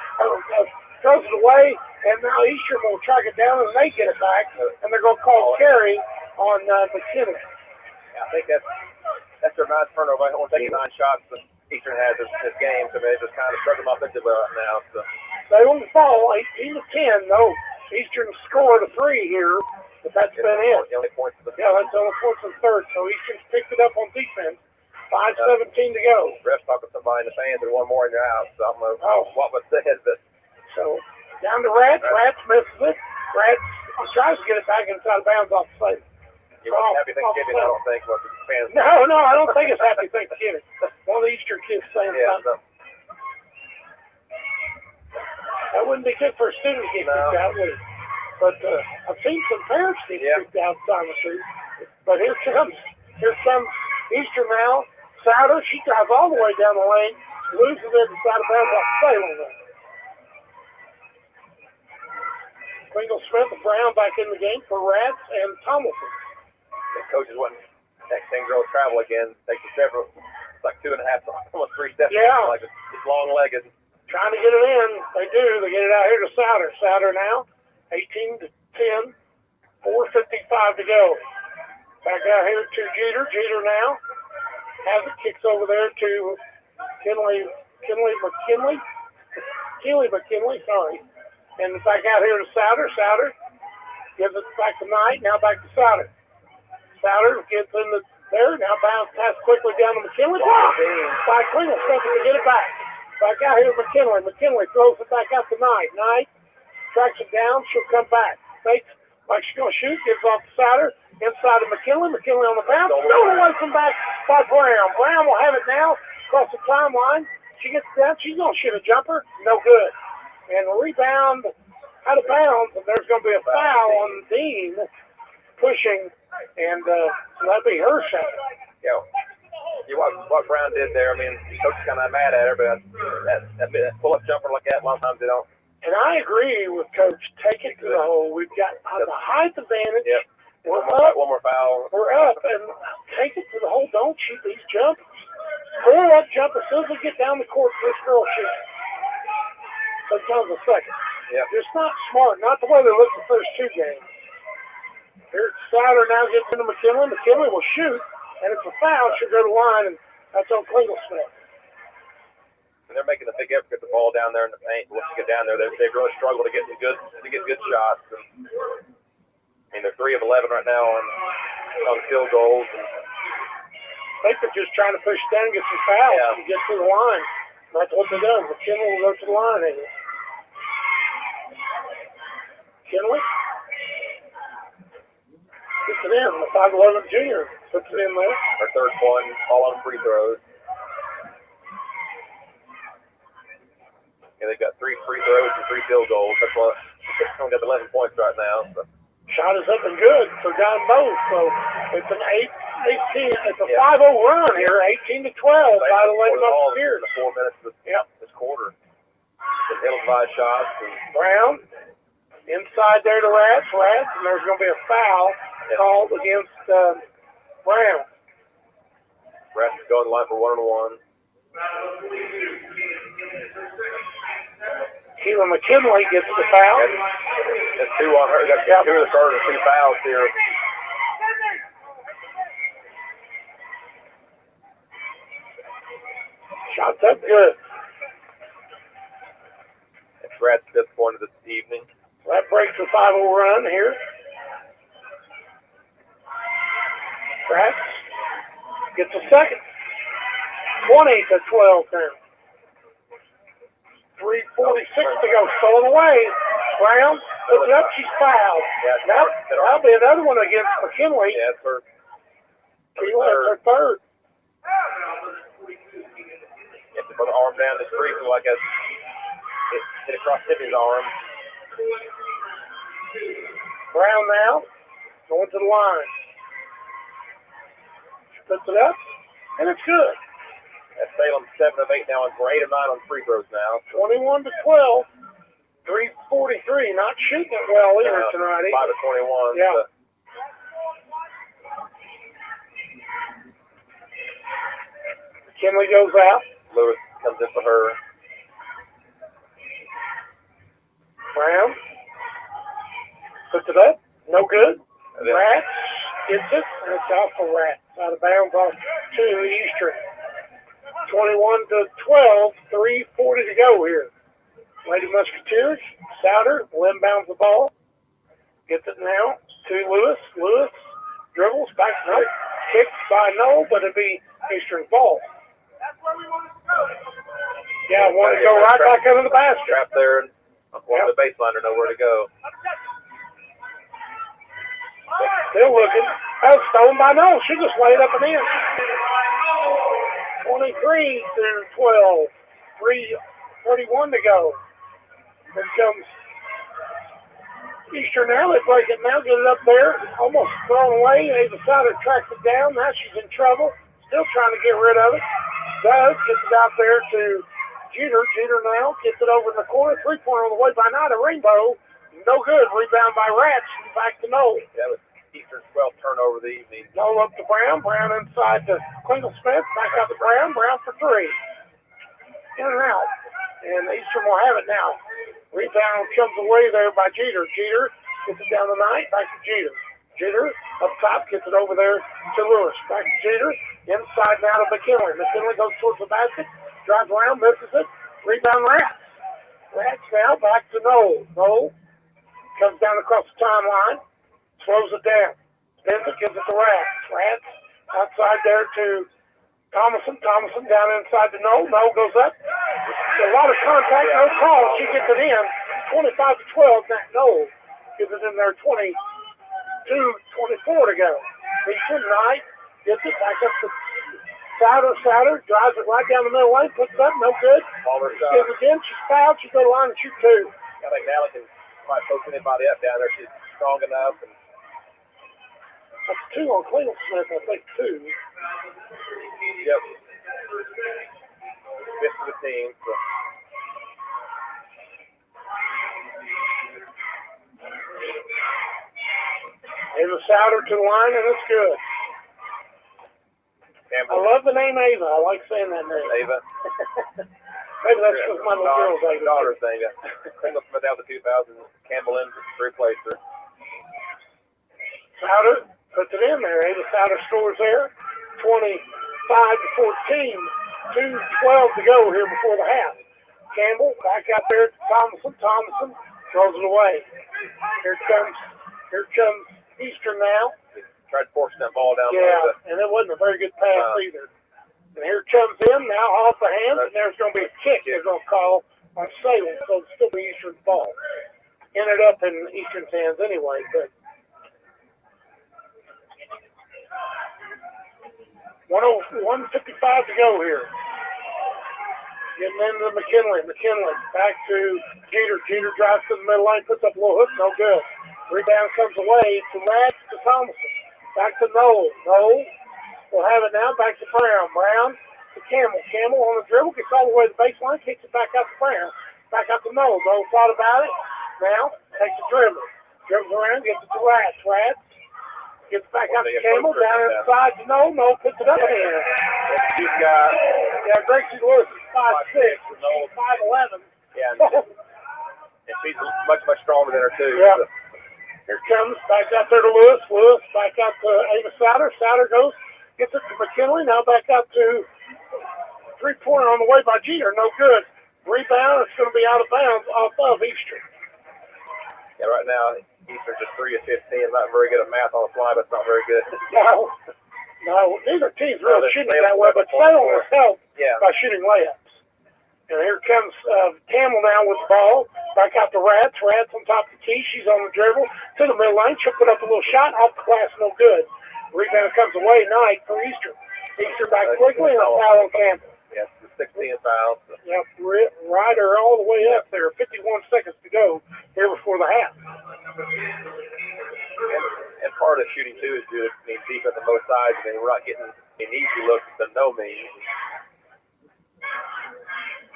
Speaker 2: Throws it away. And now Eastern will track it down and they get it back. And they're going to call carry on McKinley.
Speaker 3: Yeah, I think that's their 9th turnover. I only taking 9 shots that Eastern has this game, so they're just kind of struggling offensively right now. So.
Speaker 2: They won't fall 18-10. No, Eastern scored a 3 here, but that's been it.
Speaker 3: The only points
Speaker 2: that's the only points in the third. So Eastern's picked it up on defense. 5:17 to go.
Speaker 3: Refs talking to somebody in the fans and one more in your house. So I don't know what was said, but
Speaker 2: so down to Ratz. Ratz misses it. Ratz tries to get it back inside of bounds off the plate.
Speaker 3: You want Happy Thanksgiving, I don't think, what the fans.
Speaker 2: No, I don't think it's Happy Thanksgiving. One of the Eastern kids saying something. That wouldn't be good for a student to get kicked out, would it? But I've seen some parents get kicked out time or two. But here comes Eastern now. Souter, she drives all the way down the lane, loses it inside of bounds off Salem there. Kringle Smith and Brown back in the game for Ratz and Tomlinson.
Speaker 3: The coaches went next thing girls travel again. Takes several, it's like 2.5, almost 3 steps.
Speaker 2: Yeah.
Speaker 3: Like it's long-legged.
Speaker 2: Trying to get it in. They do. They get it out here to Souter. Souter now, 18-10, 4:55 to go. Back out here to Jeter. Jeter now has it. Kicks over there to McKinley. Sorry. And back out here to Souter. Souter gives it back to Knight. Now back to Souter. Souter gets in there. Now bounce pass quickly down to McKinley. By Kringle. Smith to get it back. Back out here to McKinley. McKinley throws it back out to Knight. Knight tracks it down. She'll come back. Fakes like she's going to shoot. Gives off to Souter. Inside of McKinley. McKinley on the bounce. Stolen away from back by Brown. Brown will have it now. Across the timeline. She gets down. She's going to shoot a jumper. No good. And a rebound out of bounds. And there's going to be a foul on Dean pushing. And so that'd be her shot.
Speaker 3: Yeah. What Brown did there, I mean, the coach is kind of mad at her, but that pull-up jumper like that, a lot of times they don't.
Speaker 2: And I agree with Coach. Take it to the hole. We've got the height advantage.
Speaker 3: Yep.
Speaker 2: We're up.
Speaker 3: One more foul.
Speaker 2: We're up. And take it to the hole. Don't shoot these jumpers. Pull up jumper. As soon as we get down the court, this girl shoots. Sometimes a second.
Speaker 3: Yeah.
Speaker 2: It's not smart. Not the way they looked the first 2 games. Here's Souter now gets into McKinley. McKinley will shoot. And it's a foul. She'll go to line. And that's on Kringle Smith.
Speaker 3: And they're making a big effort to get the ball down there in the paint. Once you get down there, they really struggle to get good shots. And, I mean, they're 3 of 11 right now on field goals. And
Speaker 2: I think they're just trying to push down and get some fouls and get to the line. That's what they do. McKinley will go to the line. McKinley gets it in. The 5'11 junior puts it in there.
Speaker 3: Her third one, all on free throws. Yeah, they've got 3 free throws and 3 field goals. That's why they've only got 11 points right now. So.
Speaker 2: Shot is up and good for John both. So it's an 18. It's a 5-0 run here, 18-12 by the Lady Musketeers.
Speaker 3: The 4 minutes of this quarter. The ill-advised shots.
Speaker 2: Brown inside there to Rats, and there's going to be a foul called against Brown.
Speaker 3: Rats is going to the line for 1-on-1.
Speaker 2: Keelan McKinley gets the foul.
Speaker 3: That's 2 on her. Got 2 of the starters, 2 fouls here.
Speaker 2: Shots up good.
Speaker 3: It's Rats' 5th point of this evening.
Speaker 2: That breaks the 5-0 run here. Rats gets a second. 20-12 now. 3:46 to go. Stolen away. Brown puts it up. She's fouled. That'll be another one against McKinley.
Speaker 3: Yeah, it's her
Speaker 2: third.
Speaker 3: You have to put the arm down the street like it hit across Tiffany's arm.
Speaker 2: Brown now going to the line. She puts it up, and it's good.
Speaker 3: That's Salem 7 of 8 now, and we're 8 of 9 on free throws now.
Speaker 2: 21-12. 3:43. Not shooting it well either tonight.
Speaker 3: 5 of 21.
Speaker 2: Yeah.
Speaker 3: So.
Speaker 2: McKinley goes out.
Speaker 3: Lewis comes in for her.
Speaker 2: Brown puts it up. No good. Rats gets it, and it's off for Rats. Out of bounds off to Eastern. 21-12. 3:40 to go here. Lady Musketeers. Souter inbounds the ball. Gets it now to Lewis. Lewis dribbles back. No. Kicked by Noel, but it'll be Eastern ball. Yeah, want to go right back under the basket.
Speaker 3: Trap there, and one of the baseliner nowhere to go.
Speaker 2: Still looking. That was stolen by Noel. She just laid up and in. 23-12. 3:31 to go. Here comes Eastern now. They break it now. Get it up there. Almost thrown away. Ava Souter tracks it down. Now she's in trouble. Still trying to get rid of it. Does. Gets it out there to Jeter. Jeter now gets it over in the corner. 3-pointer on the way by Night. A Rainbow. No good. Rebound by Rats. Back to Noel.
Speaker 3: That was Eastern's 12th turnover of the evening.
Speaker 2: Noel up to Brown. Brown inside to Klingel Smith. Back out to Brown. Brown for 3. In and out. And Eastern will have it now. Rebound comes away there by Jeter. Jeter gets it down the Night. Back to Jeter. Jeter up top gets it over there to Lewis. Back to Jeter. Inside now to McKinley. McKinley goes towards the basket. Drives around. Misses it. Rebound Rats. Rats now back to Noel. Noel comes down across the timeline. Slows it down. Spins it. Gives it to Rats. Rats outside there to Thomason. Thomason down inside to Noel. Noel goes up. A lot of contact. No call. She gets it in. 25-12. Matt Noel gives it in there. 22-24 to go. Eastern Knight gets it back up to Souter drives it right down the middle lane. Puts it up. No good. Gives it in. She's fouled. She go to the line and shoot 2.
Speaker 3: I think Nally can probably post anybody up down there. She's strong enough. And
Speaker 2: that's 2 on Klingel Smith. I think 2.
Speaker 3: Yep. 5th of the team. So.
Speaker 2: Ava Souter to the line, and it's good.
Speaker 3: Campbell.
Speaker 2: I love the name Ava. I like saying that name.
Speaker 3: Ava.
Speaker 2: Maybe that's just my little girl's Ava.
Speaker 3: Daughter's name. Klingel Smith out the 2000. Campbell in to replace her.
Speaker 2: Souter puts it in there. Ava Souter scores there. 25-14. 2:12 to go here before the half. Campbell back out there to Thomason. Thomason throws it away. Here comes Eastern now.
Speaker 3: Tried forcing that ball down.
Speaker 2: Yeah, and it wasn't a very good pass either. And here comes in now off the hands, and there's going to be a kick they're going to call on Salem, so it'll still be Eastern's ball. Ended up in Eastern's hands anyway, but 1:55 to go here. Getting into McKinley. McKinley back to Jeter. Jeter drives to the middle lane, puts up a little hook, no good. Rebound comes away to Rad to Thomason. Back to Noel. Noel will have it now. Back to Brown. Brown to Campbell. Campbell on the dribble, gets all the way to the baseline, kicks it back out to Brown. Back out to Noel. Noel thought about it. Now takes the dribble. Dribbles around, gets it to Rad. Rad gets back out to Campbell, down inside to Noel. Noel puts it up in here.
Speaker 3: He's got,
Speaker 2: Gracie Lewis is 5'6", 5'11".
Speaker 3: yeah, and she's much stronger than her too.
Speaker 2: Yeah.
Speaker 3: So.
Speaker 2: Here comes, back out there to Lewis. Lewis back out to Ava Souter. Souter goes, gets it to McKinley. Now back out to three-pointer on the way by Jeter. No good. Rebound, it's going to be out of bounds off of Eastern.
Speaker 3: Yeah, right now, Eastern's just 3 of 15. Not very good at math on the fly, but it's not very good.
Speaker 2: No, neither team's really shooting that way, but Salem was helped by shooting layups. And here comes Campbell now with the ball. Back out to Rats. Rats on top of the key. She's on the dribble to the middle lane. She'll put up a little shot. Off the glass, no good. Rebound comes away. Knight for Eastern. Eastern back quickly and a foul on Campbell.
Speaker 3: Yes, 16 fouls.
Speaker 2: Yep, Ryder all the way up there. 51 seconds to go here before the half.
Speaker 3: And part of shooting, too, is good. I mean, defense on both sides. I mean, we're not getting an easy look to no means.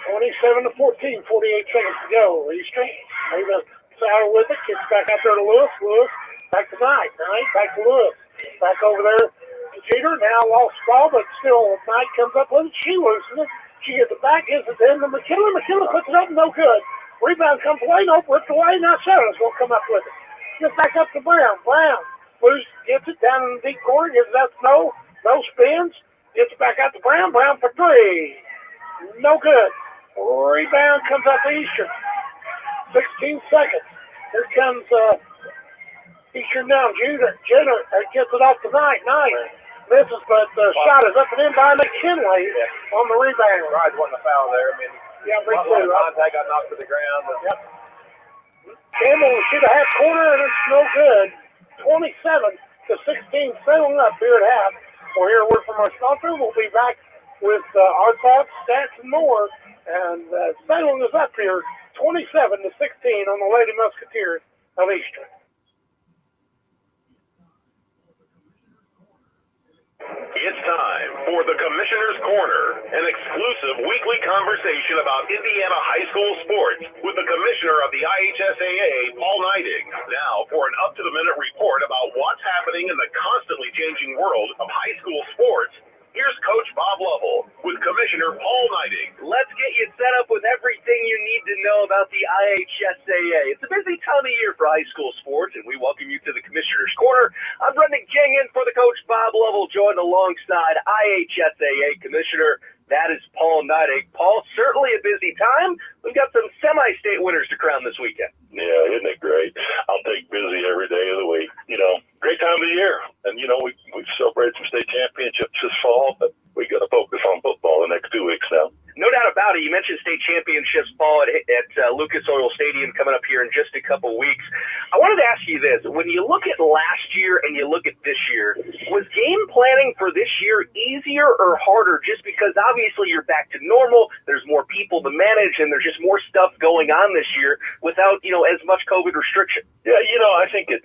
Speaker 2: 27 to 14, 48 seconds to go. Eastern, maybe Sauer with it, kicks back out there to Lewis. Lewis, back to Knight. Knight, back to Lewis. Back over there to Jeter. Now lost ball, but still Knight comes up with it. She loses it. She gets it back, gives it in to McKinley. McKinley puts it up, no good. Rebound comes away, no, ripped away. Now Sarah's going to come up with it. Gets back up to Brown. Brown gets it down in the deep corner, gives it out to No. No spins. Gets it back out to Brown. Brown for three. No good. Rebound comes up to Eastern. 16 seconds. Here comes Eastern now. Jenner gets it off to Knight. Knight misses, but the shot is up and in by McKinley on the rebound.
Speaker 3: Ride wasn't a foul there. I mean, contact got knocked to the ground.
Speaker 2: Yep. Campbell will shoot a half corner, and it's no good. 27 to 16, Salem up here at half. We'll hear a word from our sponsor. We'll be back with our thoughts, stats, and more. And Salem is up here, 27 to 16 on the Lady Musketeers of Eastern.
Speaker 1: It's time for the Commissioner's Corner, an exclusive weekly conversation about Indiana high school sports with the Commissioner of the IHSAA, Paul Neidig. Now for an up-to-the-minute report about what's happening in the constantly changing world of high school sports. Here's Coach Bob Lovell with Commissioner Paul Neidig.
Speaker 10: Let's get you set up with everything you need to know about the IHSAA. It's a busy time of year for high school sports, and we welcome you to the Commissioner's Corner. I'm Brendan King in for the Coach Bob Lovell, joined alongside IHSAA Commissioner. That is Paul Neidig. Paul, certainly a busy time. We've got some semi-state winners to crown this weekend.
Speaker 11: Yeah, isn't it great? I'll take busy every day of the week. You know, great time of the year. And, you know, we've celebrated some state championships this fall, but we got to focus on football the next 2 weeks now.
Speaker 10: No doubt about it. You mentioned state championships, Paul, at Lucas Oil Stadium coming up here in just a couple weeks. I wanted to ask you this. When you look at last year and you look at this year, was game planning for this year easier or harder just because obviously you're back to normal, there's more people to manage, and there's just more stuff going on this year without, you know, as much COVID restriction?
Speaker 11: Yeah, you know, I think it's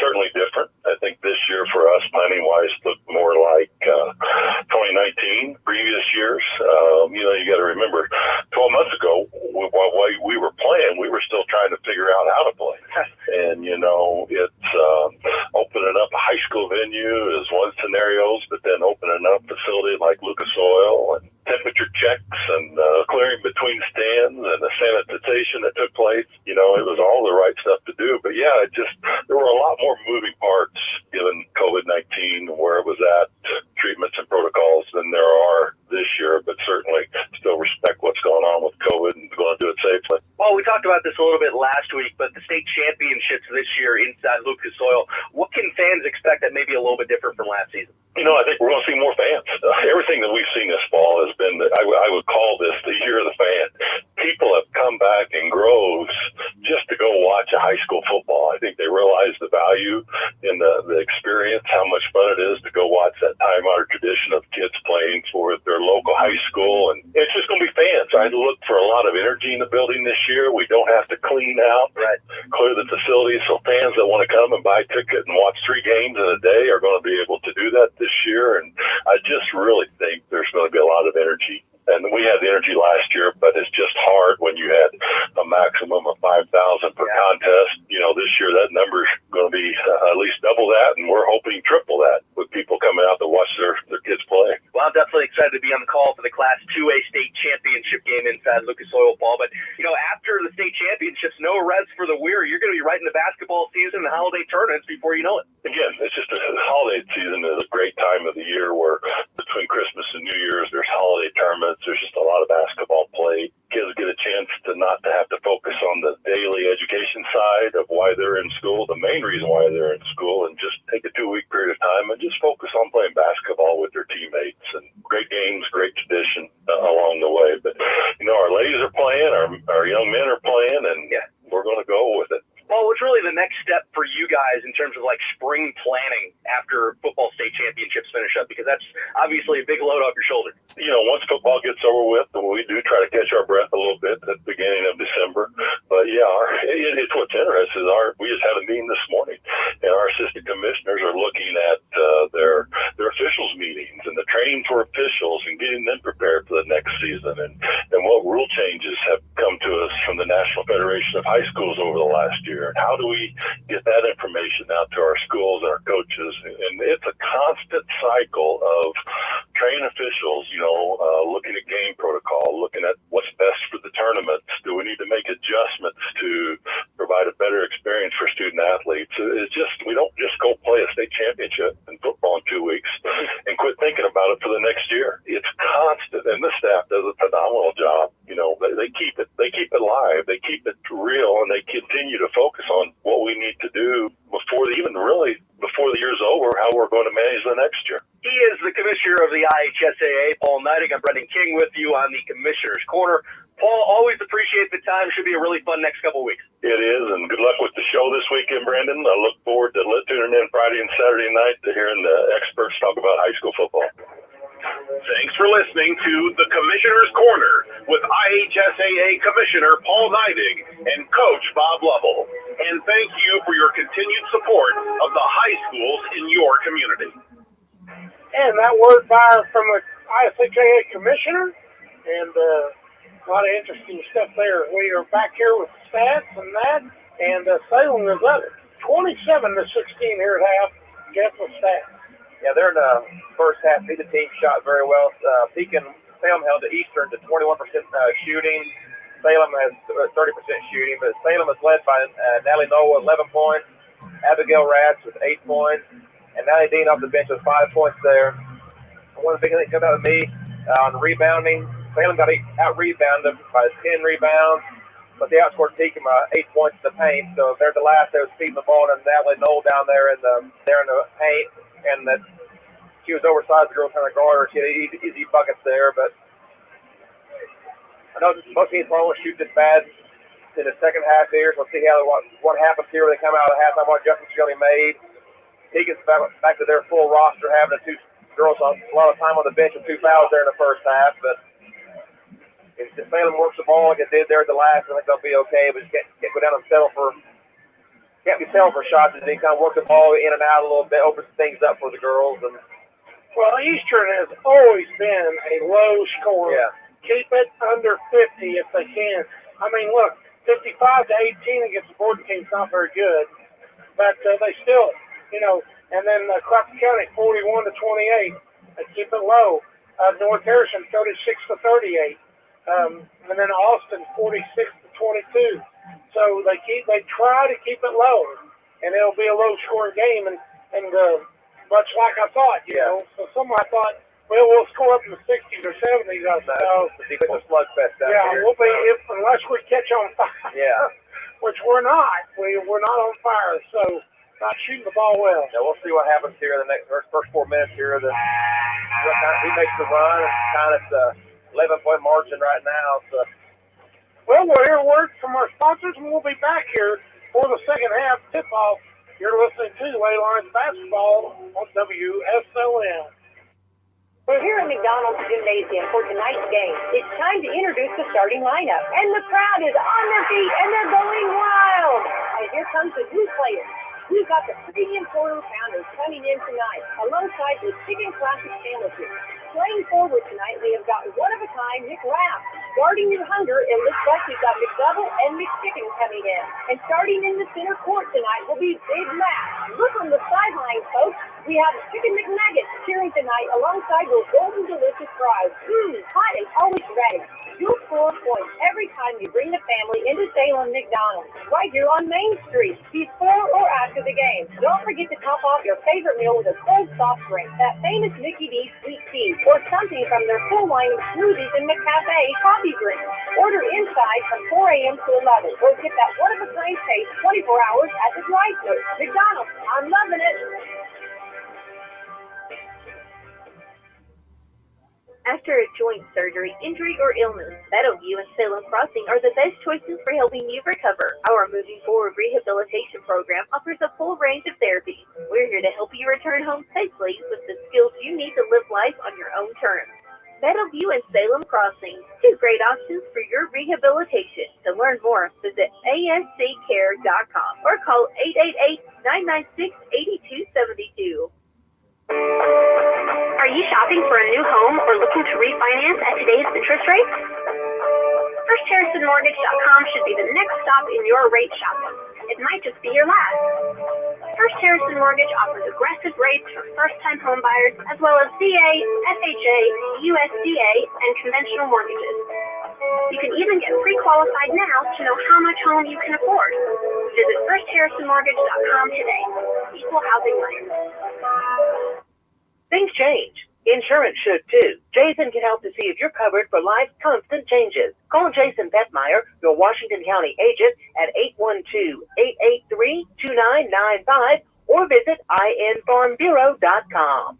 Speaker 11: certainly different. I think this year for us, planning-wise, looked more like 2019, previous years. You know, you got to remember, 12 months ago, while we were playing, we were still trying to figure out how to play. And, you know, it's opening up a high school venue is one scenario, but then opening up a facility like Lucas Oil and temperature checks and clearing between stands and the sanitization that took place. You know, it was all the right stuff to do. But, yeah, there were a lot more moving parts given COVID-19, where it was at, treatments and protocols than there are this year, but certainly still respect what's going on with COVID and going to do it safely.
Speaker 10: Well, we talked about this a little bit last week, but the state championships this year inside Lucas Oil, what can fans expect that may be a little bit different from last season?
Speaker 11: You know, I think we're going to see more fans. Everything that we've seen this fall has been, I would call this the year of the fan. People have come back in groves just to go watch a high school football. I think they realize the value in the experience, how much fun it is to go watch that time-honored tradition of kids lot of energy in the building this year. We don't have to clean out, clear the facilities, so fans that want to come and buy a ticket and watch 3 games in a day are going to be able to do that this year. And I just really think there's going to be a lot of energy. And we had the energy last year, but it's just hard when you had a maximum of 5,000 per contest. You know, this year that number's going to be at least double that, and we're hoping triple that with people coming out to watch their kids play.
Speaker 10: Well, I'm definitely excited to be on the call for the Class 2A state championship game inside Lucas Oil, Paul. But, you know, after the state championships, no rest for the weary. You're going to be right in the basketball season and holiday tournaments before you know it.
Speaker 11: Again, it's just a holiday season is a great time of the year where between Christmas and New Year's, there's holiday tournaments. There's just a lot of basketball played. Kids get a chance to not to have to focus on the daily education side of why they're in school, the main reason why they're in school, and just take a 2-week period of time and just focus on playing basketball with their teammates. And great games, great tradition along the way. But, you know, our ladies are playing, our young men are playing, and we're going to go with it.
Speaker 10: Paul, what's really the next step for you guys in terms of like spring planning after football state championships finish up? Because that's obviously a big load off your shoulder.
Speaker 11: You know, once football gets over with, we do try to catch our breath a little bit at the beginning of December. But yeah, it's what's interesting is we just had a meeting this morning, and our assistant commissioners are looking at their officials meetings and the training for officials and getting them prepared for the next season, and what rule changes have come to us from the National Federation of High Schools over the last year. And how do we get that information out to our schools and our coaches? And it's a constant cycle of training officials, you know, looking at game protocol, looking at what's best for the tournaments. Do we need to make adjustments to provide a better experience for student athletes? It's just, we don't just go play a state championship in football in 2 weeks and quit thinking about it for the next year. It's constant, and the staff does a phenomenal job. You know, they keep it live, they keep it real, and they continue to focus on what we need to do before the year's over, how we're going to manage the next year.
Speaker 10: He is the commissioner of the IHSAA, Paul Neidig. I'm Brendan King with you on the Commissioner's Corner. Paul, always appreciate the time. Should be a really fun next couple of weeks.
Speaker 11: It is, and good luck with the show this weekend, Brandon. I look forward to tuning in Friday and Saturday night to hearing the experts talk about high school football.
Speaker 1: Thanks for listening to the Commissioner's Corner with IHSAA Commissioner Paul Neidig and Coach Bob Lovell. And thank you for your continued support of the high schools in your community.
Speaker 2: And that word fire from the IHSAA Commissioner, and a lot of interesting stuff there. We are back here with stats and that, and Salem is up 27-16 here at half. Jeff with stats.
Speaker 3: Yeah, they're in the first half. Neither team shot very well. Salem held the Eastern to 21% shooting. Salem has 30% shooting, but Salem is led by Natalie Noah with 11 points, Abigail Ratz with 8 points, and Natalie Dean off the bench with 5 points there. One of the big things coming out of me on rebounding, Salem got out-rebounded by 10 rebounds, but they outscored Pekin by 8 points in the paint. So they're the last. They were feeding the ball to Natalie Noah down there in the paint, and that she was oversized. The girl trying to guard her. She had easy buckets there, but I know most teams won't shoot this bad in the second half here. So we'll see what happens here when they come out of the halftime. What adjustments really made. Pekin's back to their full roster, having the 2 girls on a lot of time on the bench with 2 fouls there in the first half. But if Salem works the ball like it did there at the last, I think they'll be okay. But just can't go down and can't be selling for shots. They kind of work the ball in and out a little bit, opens things up for the girls. And
Speaker 2: well, Eastern has always been a low scorer.
Speaker 3: Yeah.
Speaker 2: Keep it under 50 if they can. I mean, look, 55-18 against the Borden team's not very good, but they still, you know. And then Crawford County 41-28. They keep it low. North Harrison 36-38. And then Austin 46-22. So they try to keep it low, and it'll be a low-scoring game, and much like I thought, you know. So I thought, well, we'll score up in the 60s or 70s.
Speaker 3: It's a slugfest out
Speaker 2: here.
Speaker 3: here.
Speaker 2: We'll be unless we catch on fire.
Speaker 3: Yeah.
Speaker 2: Which we're not. We're not on fire, so not shooting the ball well.
Speaker 3: Now we'll see what happens here in the first 4 minutes here. He makes the run, and kind of the 11-point margin right now. So.
Speaker 2: Well, we'll hear words from our sponsors, and we'll be back here for the second half tip-off. You're listening to Lady Lions Basketball on WSLM.
Speaker 9: We're here at McDonald's Gymnasium for tonight's game. It's time to introduce the starting lineup. And the crowd is on their feet and they're going wild. And here comes the new players. We've got the premium quarter pounders coming in tonight, alongside the chicken classic sandwiches. Playing forward tonight, we have got one-of-a-kind McWrap. Guarding your hunger, it looks like we've got McDouble and McChicken coming in. And starting in the center court tonight will be Big Mac. Look on the sidelines, folks. We have Chicken McNuggets cheering tonight alongside those golden delicious fries. Hot and always ready. You'll score points every time you bring the family into Salem McDonald's, right here on Main Street, before or after the game. Don't forget to top off your favorite meal with a cold soft drink, that famous Mickey D's sweet tea, or something from their full line of smoothies and McCafe coffee drinks. Order inside from 4 a.m. to 11, or get that one-of-a-kind taste 24 hours at the drive-thru. McDonald's, I'm loving it.
Speaker 12: After a joint surgery, injury, or illness, Meadowview and Salem Crossing are the best choices for helping you recover. Our Moving Forward rehabilitation program offers a full range of therapies. We're here to help you return home safely with the skills you need to live life on your own terms. Meadowview and Salem Crossing, two great options for your rehabilitation. To learn more, visit asccare.com or call 888-996-8272.
Speaker 5: Are you shopping for a new home or looking to refinance at today's interest rates? FirstHarrisonMortgage.com should be the next stop in your rate shopping. It might just be your last. First Harrison Mortgage offers aggressive rates for first-time home buyers, as well as VA, FHA, USDA, and conventional mortgages. You can even get pre-qualified now to know how much home you can afford. Visit FirstHarrisonMortgage.com today. Equal housing lender.
Speaker 13: Things change. Insurance should too. Jason can help to see if you're covered for life's constant changes. Call Jason Bettmeyer, your Washington County agent, at 812-883-2995 or visit informbureau.com.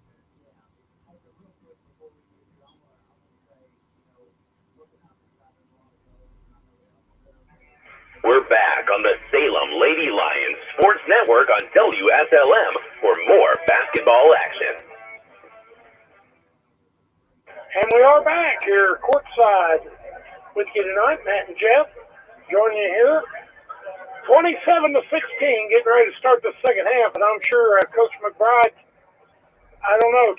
Speaker 1: We're back on the Salem Lady Lions Sports Network on WSLM for more basketball action.
Speaker 2: And we are back here courtside with you tonight. Matt and Jeff joining you here. 27-16, getting ready to start the second half. And I'm sure Coach McBride, I don't know,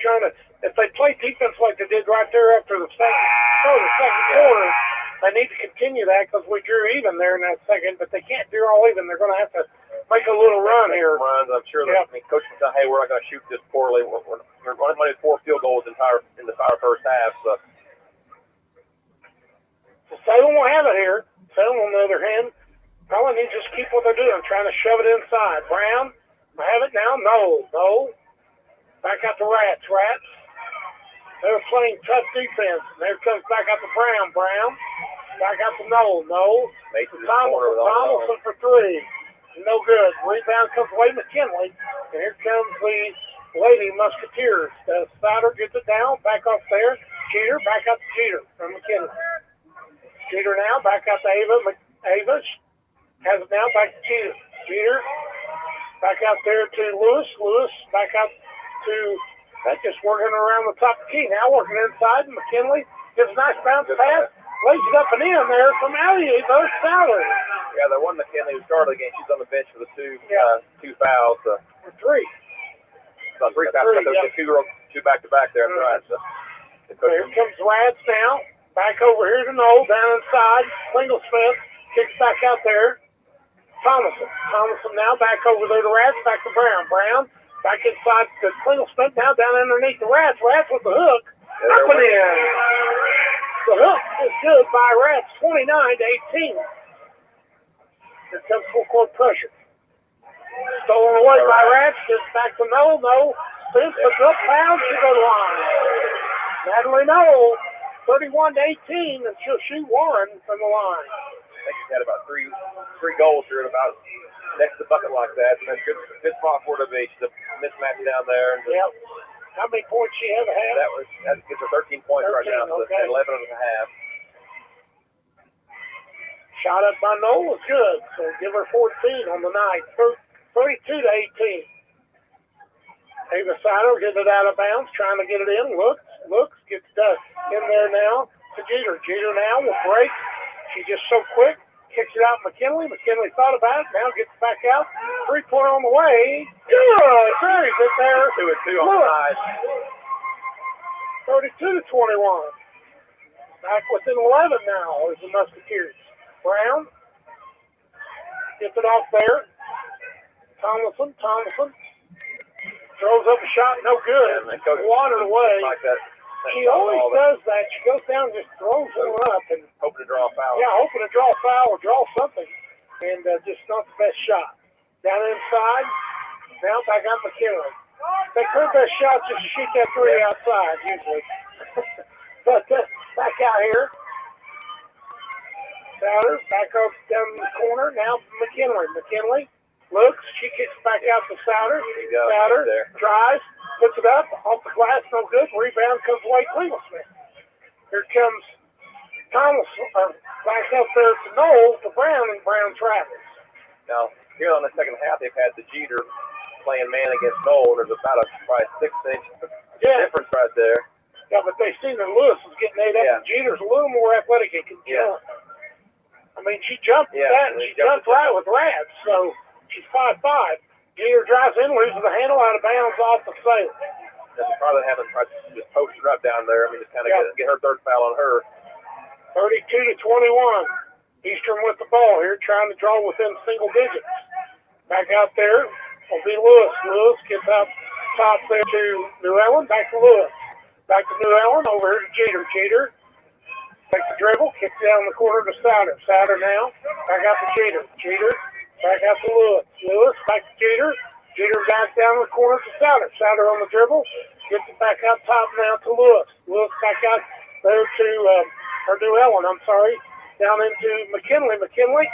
Speaker 2: if they play defense like they did right there after the second quarter, they need to continue that because we drew even there in that second, but they can't do all even. They're going to have to make a little run here.
Speaker 3: I'm sure that Coach can say, hey, we're not going to shoot this poorly. We're only 4 field goals in the entire first half. So
Speaker 2: Salem will have it here. Salem, on the other hand, probably need to just keep what they're doing, trying to shove it inside. Brown, have it now. No. Back out to Rats. They're playing tough defense. There comes back out to Brown. Back out to Noel. Thomason for 3. No good. Rebound comes away McKinley. And here comes the Lady Musketeers. Snyder gets it down. Back off there. Jeter. Back out to Jeter from McKinley. Jeter now. Back out to Ava. Ava has it now. Back to Jeter. Jeter. Back out there to Lewis. Back out to... That's just working around the top of the key now. Working inside. McKinley gives a nice bounce pass. Lays it up and in there from Allier. Both Fowler.
Speaker 3: Yeah, the one McKinley who started the game, she's on the bench for the two fouls.
Speaker 2: For 3.
Speaker 3: So 3 fouls. Two back-to-back there. Right. So,
Speaker 2: here comes Rads now. Back over here to Noel. Down inside. Klingel-Smith kicks back out there. Thomason now back over there to Rads. Back to Brown. Back inside to Klingel-Smith. Now down underneath the Rads. Rads with the hook. Up and in. The hook is good by Rads. 29-18. Here comes full court pressure. Stolen away by Rats. Gets back to Noel. Spins, puts up, pounds to the line. Natalie Noel, 31-18, and she'll shoot 1 from the line.
Speaker 3: I think she's had about three goals here at about next to the bucket like that. And that's good spot for her to be. She's a mismatch down there.
Speaker 2: Yep. How many points she ever had?
Speaker 3: That gets her 13 points 13, right now. So okay. 11 and a half.
Speaker 2: Shot up by Noel was good, so give her 14 on the night, 32-18. Ava Sider gets it out of bounds, trying to get it in, looks, looks, gets in there now to Jeter. Jeter now will break. She's just so quick. Kicks it out McKinley. McKinley thought about it. Now gets back out. 3-point on the way. Good. Very good there.
Speaker 3: 2-2 on the side.
Speaker 2: 32-21. Back within 11 now is the Musketeers. Brown gets it off there. Thomason throws up a shot, no good. Watered away.
Speaker 3: Like that.
Speaker 2: She always does that. She goes down and just throws it up and
Speaker 3: hoping to draw a foul.
Speaker 2: Yeah, hoping to draw a foul or draw something, and just not the best shot. Down inside, now back up McKinley. They her best shot just to shoot that three outside usually. But back out here. Souter back up down in the corner. Now McKinley. McKinley looks. She kicks back out to Souter. Souter drives, puts it up off the glass. No good. Rebound comes away. Cleveland Smith. Here comes Thomas back up there to Noel to Brown, and Brown travels.
Speaker 3: Now here on the second half, they've had the Jeter playing man against Noel. There's about a probably 6-inch difference right there.
Speaker 2: Yeah, but they seen that Lewis was getting ate up. And Jeter's a little more athletic. He can jump. I mean, she jumped that, and she jumped right with Rats, so she's 5'5". Jeter drives in, loses the handle out of bounds off the Salem.
Speaker 3: That's probably having tried to just post her up down there. I mean, just kind of get her third foul on her.
Speaker 2: 32-21. Eastern with the ball here, trying to draw within single digits. Back out there will be Lewis. Lewis gets out top there to New Ellen. Back to Lewis. Back to New Ellen. Over here to Jeter. Jeter takes the dribble, kicks it down the corner to Souter. Souter now. Back out to Jeter. Jeter. Back out to Lewis. Lewis back to Jeter. Jeter back down the corner to Souter. Souter on the dribble. Gets it back out top now to Lewis. Lewis back out there to New Ellen. I'm sorry. Down into McKinley. McKinley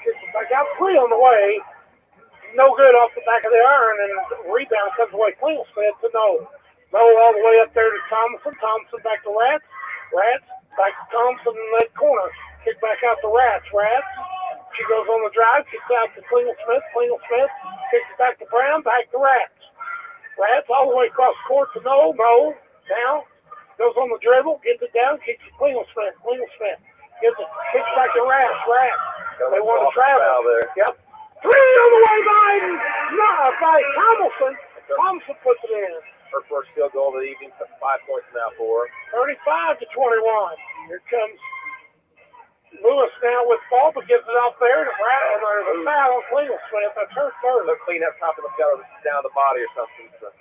Speaker 2: gets it back out. Three on the way. No good off the back of the iron, and rebound comes away. Cleveland Smith to Noel. Noel all the way up there to Thomason. Thomason back to Rats. Rats back to Thompson in that corner. Kick back out to Rats. Rats. She goes on the drive. Kicks out to Cleveland Smith. Cleveland Smith kicks it back to Brown. Back to Rats. Rats all the way across the court to Noel. Noel now goes on the dribble. Gets it down. Kicks to Cleveland Smith. Cleveland Smith gets it. Kicks back to Rats. Rats. They want to travel. Yep. Three on the way by Thomason. Thomason puts it in.
Speaker 3: Her first field goal of the evening, 5 points now for her.
Speaker 2: 35-21. Here comes Lewis now with ball, but gives it off there to Brown. There's a foul on Cleveland Smith. That's her third.
Speaker 3: They'll clean up top of the gutter down the body or something. So.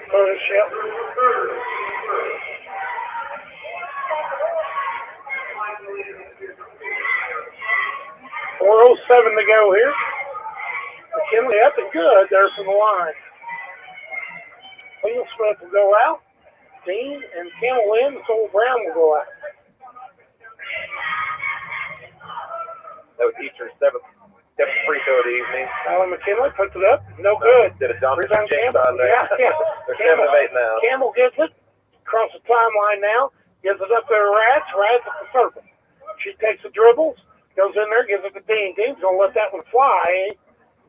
Speaker 2: Curtis Shep. 4:07 to go here. McKinley up and good there from the line. Cleveland Smith will go out. Dean and Campbell in, and so Brown will go out.
Speaker 3: That was Eastern's seventh free throw of the evening.
Speaker 2: Alan McKinley puts it up. No good.
Speaker 3: Did a Johnson James on there.
Speaker 2: Yeah.
Speaker 3: They're 7 of 8 now.
Speaker 2: Campbell gets it. Across the timeline now. Gives it up there to Rats. Rats at the circle. She takes the dribbles. Goes in there. Gives it to Dean. Dean's going to let that one fly.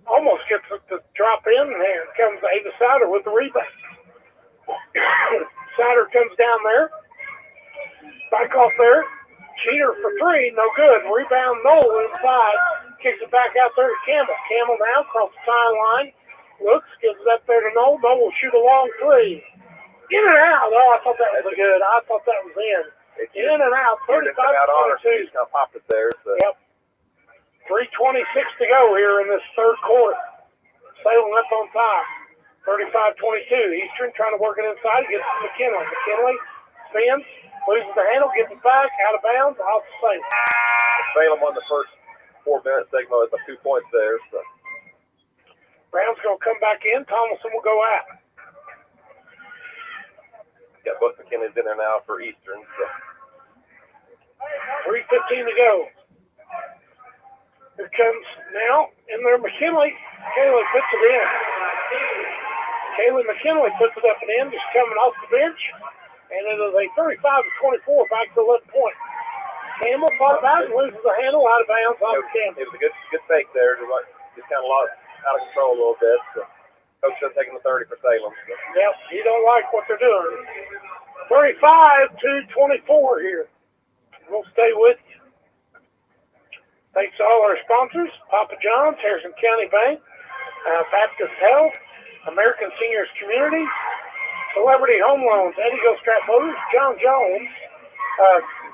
Speaker 2: Almost gets it to drop in. And here comes Ava Souter with the rebound. Souter comes down there. Back off there. Cheater for three. No good. Rebound Noel inside. Kicks it back out there to Campbell. Campbell now across the timeline. Looks. Gives it up there to Noel. Noel will shoot a long three. In and out. Oh, I thought that was good. I thought that was in. In and out. 35-22.
Speaker 3: She's going to pop it there. So.
Speaker 2: Yep. 3:26 to go here in this third quarter. Salem up on top. 35-22. Eastern trying to work it inside. Gets to McKinley. McKinley spins. Loses the handle. Gets it back. Out of bounds. Off the Salem.
Speaker 3: Salem won the first 4-minute segment with 2 points there. So.
Speaker 2: Brown's going to come back in. Thomason will go out.
Speaker 3: Got both McKinley's in there now for Eastern. So.
Speaker 2: 3:15 to go. Here comes now in there McKinley. Kaylee puts it in. Kaylee McKinley puts it up and in, just coming off the bench. And it is a 35-24 back to 11 points. Campbell fought back and loses the handle out of bounds off Campbell.
Speaker 3: It was a good fake there. Just kind of lost out of control a little bit. So. Coach is taking the 30 for Salem. So.
Speaker 2: Yep, he don't like what they're doing. 35-24 here. We'll stay with you. Thanks to all our sponsors, Papa John's, Harrison County Bank, Baptist Health, American Seniors Community, Celebrity Home Loans, Eddie Strap Motors, John Jones,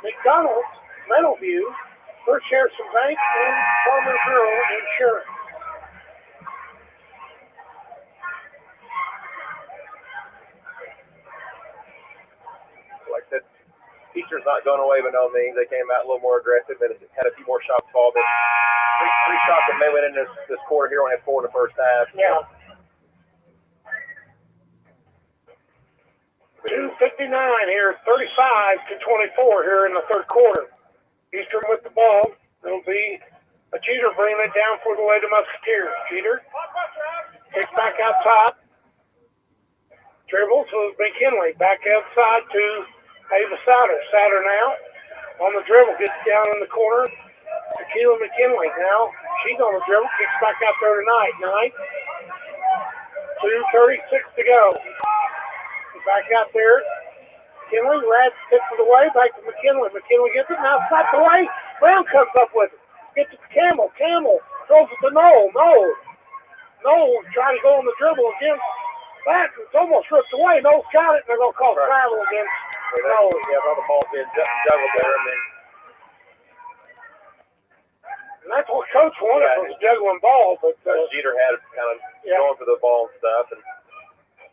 Speaker 2: McDonald's, Meadowview, First Harrison Bank, and Farmer Girl Insurance.
Speaker 3: Like I said, teachers not going away by no means. They came out a little more aggressive and had a few more shots fall. But three shots that may went in this quarter here. Only had 4 in the first half.
Speaker 2: Yeah. 2:59 here, 35-24 here in the third quarter. Eastern with the ball. It'll be a Jeter bringing it down for the Lady Musketeers. Jeter kicks back out top. Dribbles with McKinley. Back outside to Ava Souter. Souter now on the dribble. Gets down in the corner to Keelan McKinley. Now she's on the dribble. Kicks back out there tonight. 2:36 to go. Back out there. McKinley, Rad tips it away. Back to McKinley. McKinley gets it. Now snapped away. Brown comes up with it. Gets it to Campbell. Campbell throws it to Noel. Noel trying to go on the dribble against that. It's almost ripped away. Noel's got it, and they're going to call travel against Noel.
Speaker 3: Yeah, the ball's being juggled there.
Speaker 2: And that's what Coach wanted, was juggling balls. But
Speaker 3: Jeter had it kind of going for the ball and stuff. And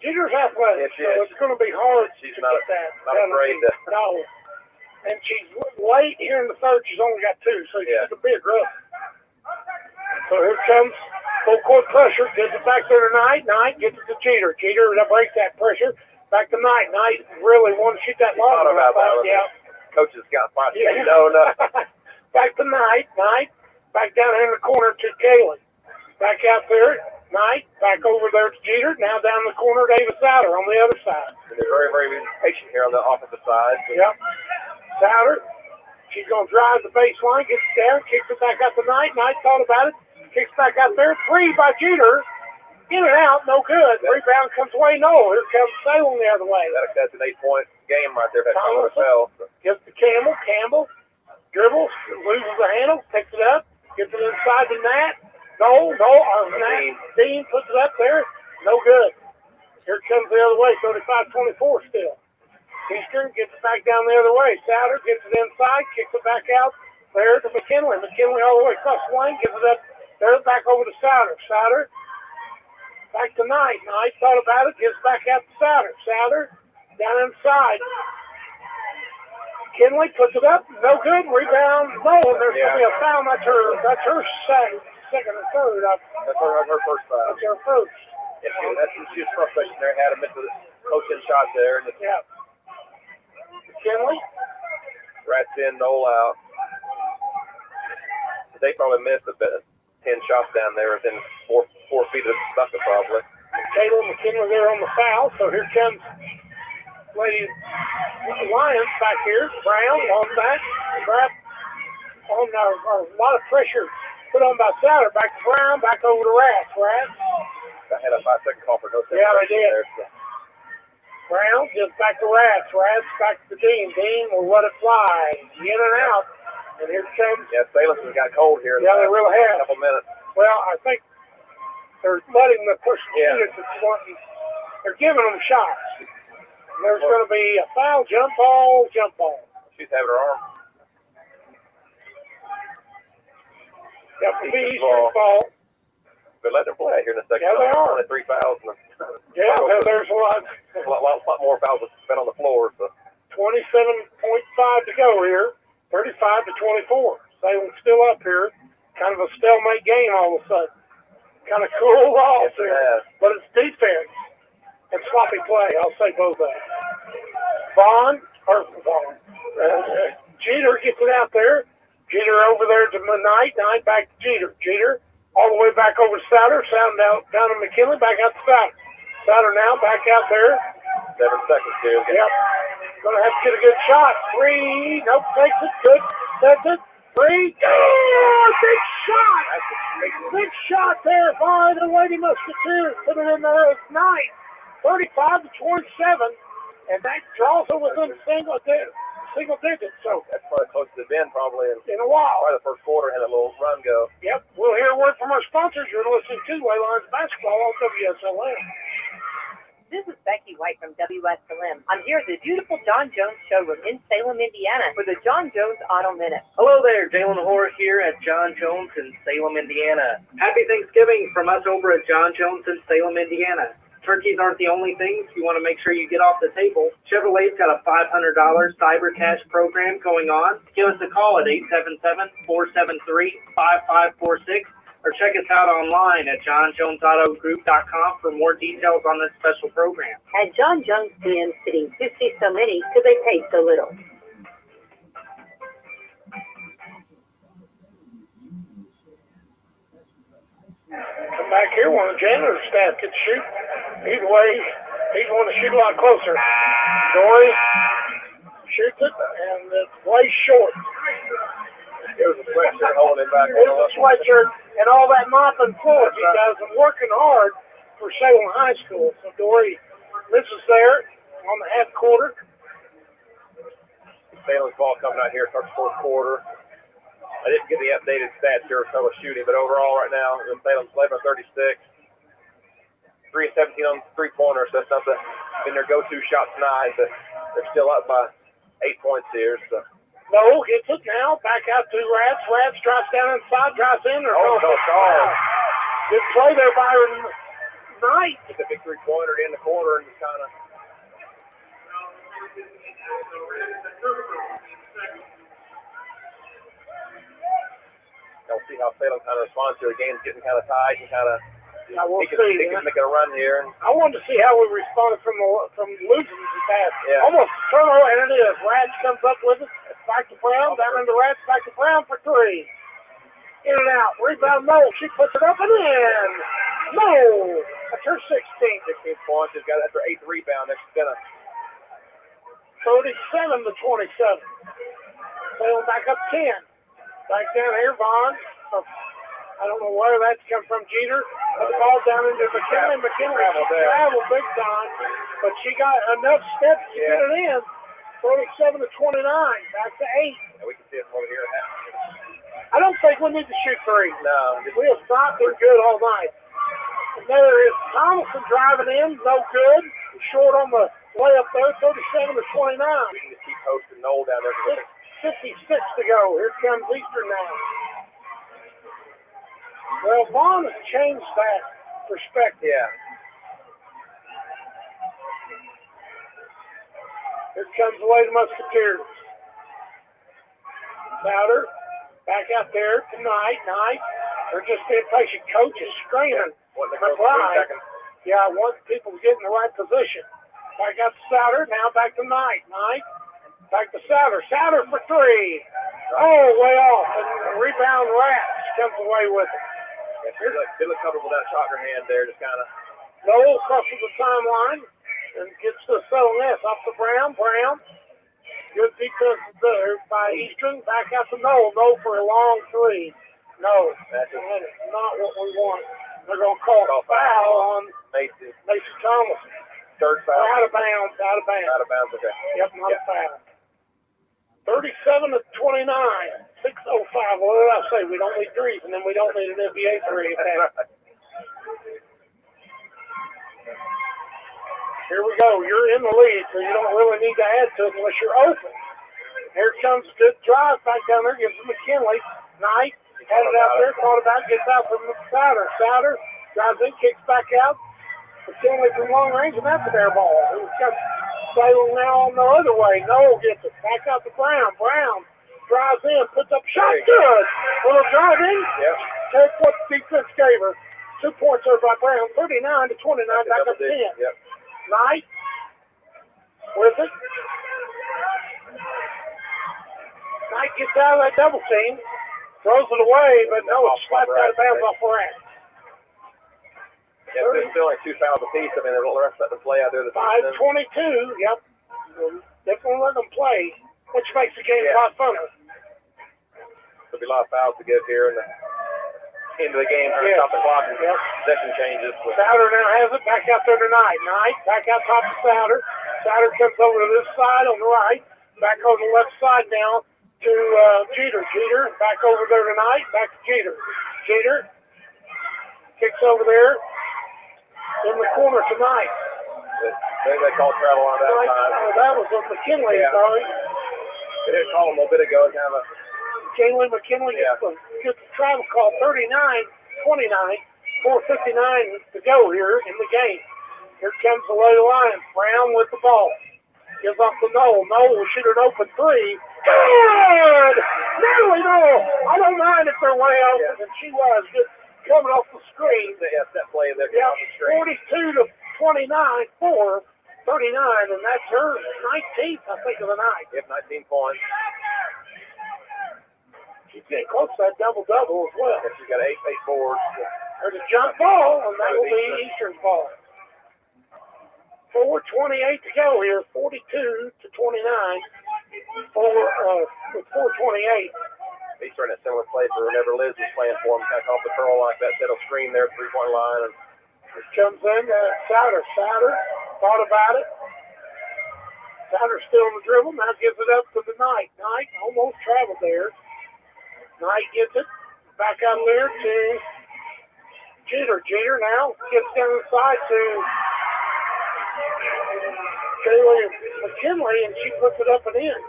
Speaker 2: Jeter's athletic, so it's going to be hard to get that.
Speaker 3: Not afraid to.
Speaker 2: No. And she's late here in the third. She's only got 2, so she's a big rough. So here comes full court pressure. Gets it back there to Knight. Knight gets it to Jeter. Jeter breaks that pressure. Back to Knight. Knight really wanted to shoot that long.
Speaker 3: Yeah. Coach has got 5 seconds.
Speaker 2: No. Back to Knight. Knight back down in the corner to Kaylee. Back out there. Knight, back over there to Jeter, now down the corner to Davis Souter on the other side.
Speaker 3: And they're very, very patient here on the offensive side.
Speaker 2: Yep. Souter, she's going to drive the baseline, gets down, kicks it back out to Knight. Knight thought about it, kicks back out there. 3 by Jeter. In and out, no good. Rebound comes away, no. Here comes Salem the other way.
Speaker 3: That's an 8-point game right there. Thomas
Speaker 2: gets to Campbell. Campbell dribbles, loses the handle, picks it up, gets it inside the net. No, Dean puts it up there. No good. Here it comes the other way, 35-24 still. Eastern gets it back down the other way. Souter gets it inside, kicks it back out there to McKinley. McKinley all the way across the lane, gives it up there, back over to Souter. Souter back to Knight. Knight thought about it, gives back out to Souter. Souter down inside. McKinley puts it up, no good. Rebound, no, and there's going to be a foul. That's her second or third.
Speaker 3: That's her first foul.
Speaker 2: That's her first.
Speaker 3: Yeah, she was frustration there. Had a missed the coaching shot there. And
Speaker 2: yeah. McKinley.
Speaker 3: Rats in, Noel out. They probably missed a bit. 10 shots down there within 4 feet of the bucket probably.
Speaker 2: Caleb McKinley there on the foul. So here comes Lady Lions back here. Brown on back. Grab on a lot of pressure put on by Souter. Back to Brown, back over to Rats.
Speaker 3: I had a 5-second call for no second.
Speaker 2: Yeah, they did.
Speaker 3: There, so.
Speaker 2: Brown just back to Rats. Rats back to Dean. Dean will let it fly. In and out. And here it comes.
Speaker 3: Yeah, Salem has got cold here.
Speaker 2: Yeah, they really have.
Speaker 3: A couple minutes.
Speaker 2: Well, I think they're letting the push students that's wanting. They're giving them shots. And there's going to be a foul, jump ball.
Speaker 3: She's having her arm.
Speaker 2: Got the Eastern ball.
Speaker 3: But let them play here in a second.
Speaker 2: Yeah, they are.
Speaker 3: Only 3 fouls.
Speaker 2: Yeah, there's a lot.
Speaker 3: A lot more fouls have been on the floor. So.
Speaker 2: 27.5 to go here. 35-24. Salem's still up here. Kind of a stalemate game all of a sudden. Kind of cool off there. But it's defense and sloppy play. I'll say both of them. Jeter gets it out there. Jeter over there to Knight. Knight back to Jeter. Jeter all the way back over to Souter. Souter down to McKinley. Back out to Souter. Souter now back out there.
Speaker 3: 7 seconds, dude.
Speaker 2: Yep. Going to have to get a good shot. 3. Nope. Takes it. Good. Sets it. Three. Oh, big shot! Big shot there by the Lady Musketeers. Put it in there. It's nice. 35-27. And that draws her within single digits. So
Speaker 3: that's probably close to the bin probably
Speaker 2: in a while.
Speaker 3: Probably the first quarter had a little run go.
Speaker 2: Yep. We'll hear a word from our sponsors. You're listening to Lady Lions Basketball on WSLM.
Speaker 9: This is Becky White from Wslm. I'm here at the beautiful John Jones showroom in Salem, Indiana for the John Jones Auto Minute.
Speaker 8: Hello there, Jalen Hoare here at John Jones in Salem, Indiana. Happy Thanksgiving from us over at John Jones in Salem, Indiana. Turkeys aren't the only things you want to make sure you get off the table. Chevrolet's got a $500 Cyber Cash program going on. Give us a call at 877-473-5546 or check us out online at johnjonesautogroup.com for more details on this special program.
Speaker 7: At John Jones GM, sitting 50 so many because they pay so little.
Speaker 2: Come back here, one of the janitor's staff could shoot. Either way, he's going to shoot a lot closer. Dory shoots it, and it's way short.
Speaker 3: It was a sweatshirt holding him back.
Speaker 2: It was a sweatshirt and all that mopping floors he does and working hard for Salem High School. So Dory misses there on the half quarter.
Speaker 3: Salem's ball coming out here, starts fourth quarter. I didn't get the updated stats here for shooting, but overall right now, Salem's 11-36. 3-17 on three-pointers. That's not been their go-to shot tonight, but they're still up by 8 points here. So.
Speaker 2: No, gets it now. Back out to Rats. Rats drops down inside, drops in.
Speaker 3: Oh, no,
Speaker 2: good play there by Knight.
Speaker 3: It's a big three-pointer in the quarter and just kind of. You'll see how Salem kind of responds to the game's getting kind of tight and kind of.
Speaker 2: Yeah, we'll see.
Speaker 3: Making a run here.
Speaker 2: I wanted to see how we responded from losing the pass.
Speaker 3: Yeah.
Speaker 2: Almost turnover, and it is. Rats comes up with it. Back to Brown. Down into Rats. Back to Brown for three. In and out. Rebound, no. She puts it up and in. No. That's her 16.
Speaker 3: 16 points. She's got that's her 8th rebound. That's going to.
Speaker 2: 37-27. Salem back up 10. Back down here, Vaughn. I don't know where that's come from. Jeter put the ball down into McKinley. McKinley traveled big time, but she got enough steps to get it in. 37-29. Back to 8.
Speaker 3: Yeah, we can see it over here.
Speaker 2: I don't think we need to shoot three.
Speaker 3: No.
Speaker 2: We have not been good all night. And there is Thomason driving in. No good. Short on the layup there. 37-29.
Speaker 3: We can just keep posting Noel down there.
Speaker 2: 56 to go. Here comes Eastern now. Well, Vaughn has changed that perspective.
Speaker 3: Yeah.
Speaker 2: Here comes the Lady Musketeers. Souter, back out there tonight. They're just being patient. Coach is screaming. McBride. Yeah, I want people to get in the right position. Back out to Souter. Now back to Knight. Back to Souter. Souter for three. Oh, way off. And rebound Rats comes away with it.
Speaker 3: Yeah, she looked comfortable with that shot in her hand there, just kind of.
Speaker 2: Noel crosses the timeline and gets to the Salem S off to Brown. Good defense there by Eastern. Back out to Noel. Noel for a long three. No, that's not what we want. They're going to call a foul on Macy Thomas.
Speaker 3: Third foul.
Speaker 2: Out of bounds.
Speaker 3: Out of bounds, okay.
Speaker 2: Yep, not a foul. 37-29. 6:05. What did I say? We don't need threes, and then we don't need an NBA three. Here we go. You're in the lead, so you don't really need to add to it unless you're open. Here comes good drive back down there. Gives it McKinley. Knight had it out there. Thought about it. Gets out from Souter. Souter drives in, kicks back out. McKinley from long range, and that's an air ball. He's got Salem now on the other way. Noel gets it. Back out to Brown. Brown drives in, puts up shot. Good. Little driving.
Speaker 3: Yep.
Speaker 2: Take what defense gave her. 2 points over by Brown. 39-29. Back up 10.
Speaker 3: Yep.
Speaker 2: Knight with it. Knight gets out of that double team. Throws it away, but no, it's slapped out of bounds off Rats.
Speaker 3: Yeah, there's still like 2 fouls apiece. I mean, the rest let them play out there.
Speaker 2: 5:22. Yep. Definitely let them play, which makes the game a lot funner.
Speaker 3: be a lot of fouls to give here in the end of the game. Trying to stop the clock and possession changes.
Speaker 2: Souter now has it back out there tonight. Knight back out top to Souter. Souter comes over to this side on the right. Back on the left side now to Jeter. Jeter back over there tonight. Back to Jeter. Jeter kicks over there in the corner tonight.
Speaker 3: They called travel on that time.
Speaker 2: That was on McKinley, sorry.
Speaker 3: They didn't call him a bit ago. Kind of a
Speaker 2: McKinley gets the travel call 39-29. 4:59 to go here in the game. Here comes the Lady Lions. Brown with the ball. Gives off to Noel. Noel will shoot an open three. Good! Natalie Noel! I don't mind if they're way open, and she was just coming off the screen.
Speaker 3: That play there.
Speaker 2: Yeah, 42-29, 4:39, and that's her 19th, I think, of the night.
Speaker 3: Yep, 19 points.
Speaker 2: She's getting close to that double-double as well.
Speaker 3: She's got 8 boards.
Speaker 2: There's a jump ball, and that will be Eastern's ball. 4:28 to go here, 42-29. With 4:28.
Speaker 3: Eastern in a similar place whenever Liz was playing for him, kind of off the curl like that, set a screen there, 3-point line. And
Speaker 2: it comes in, Souter. Souter thought about it. Souter's still in the dribble, now gives it up to the Knight. Knight almost traveled there. Knight gets it back out there to Jeter. Jeter now gets down the side to Kaylee McKinley, and she puts it up and in.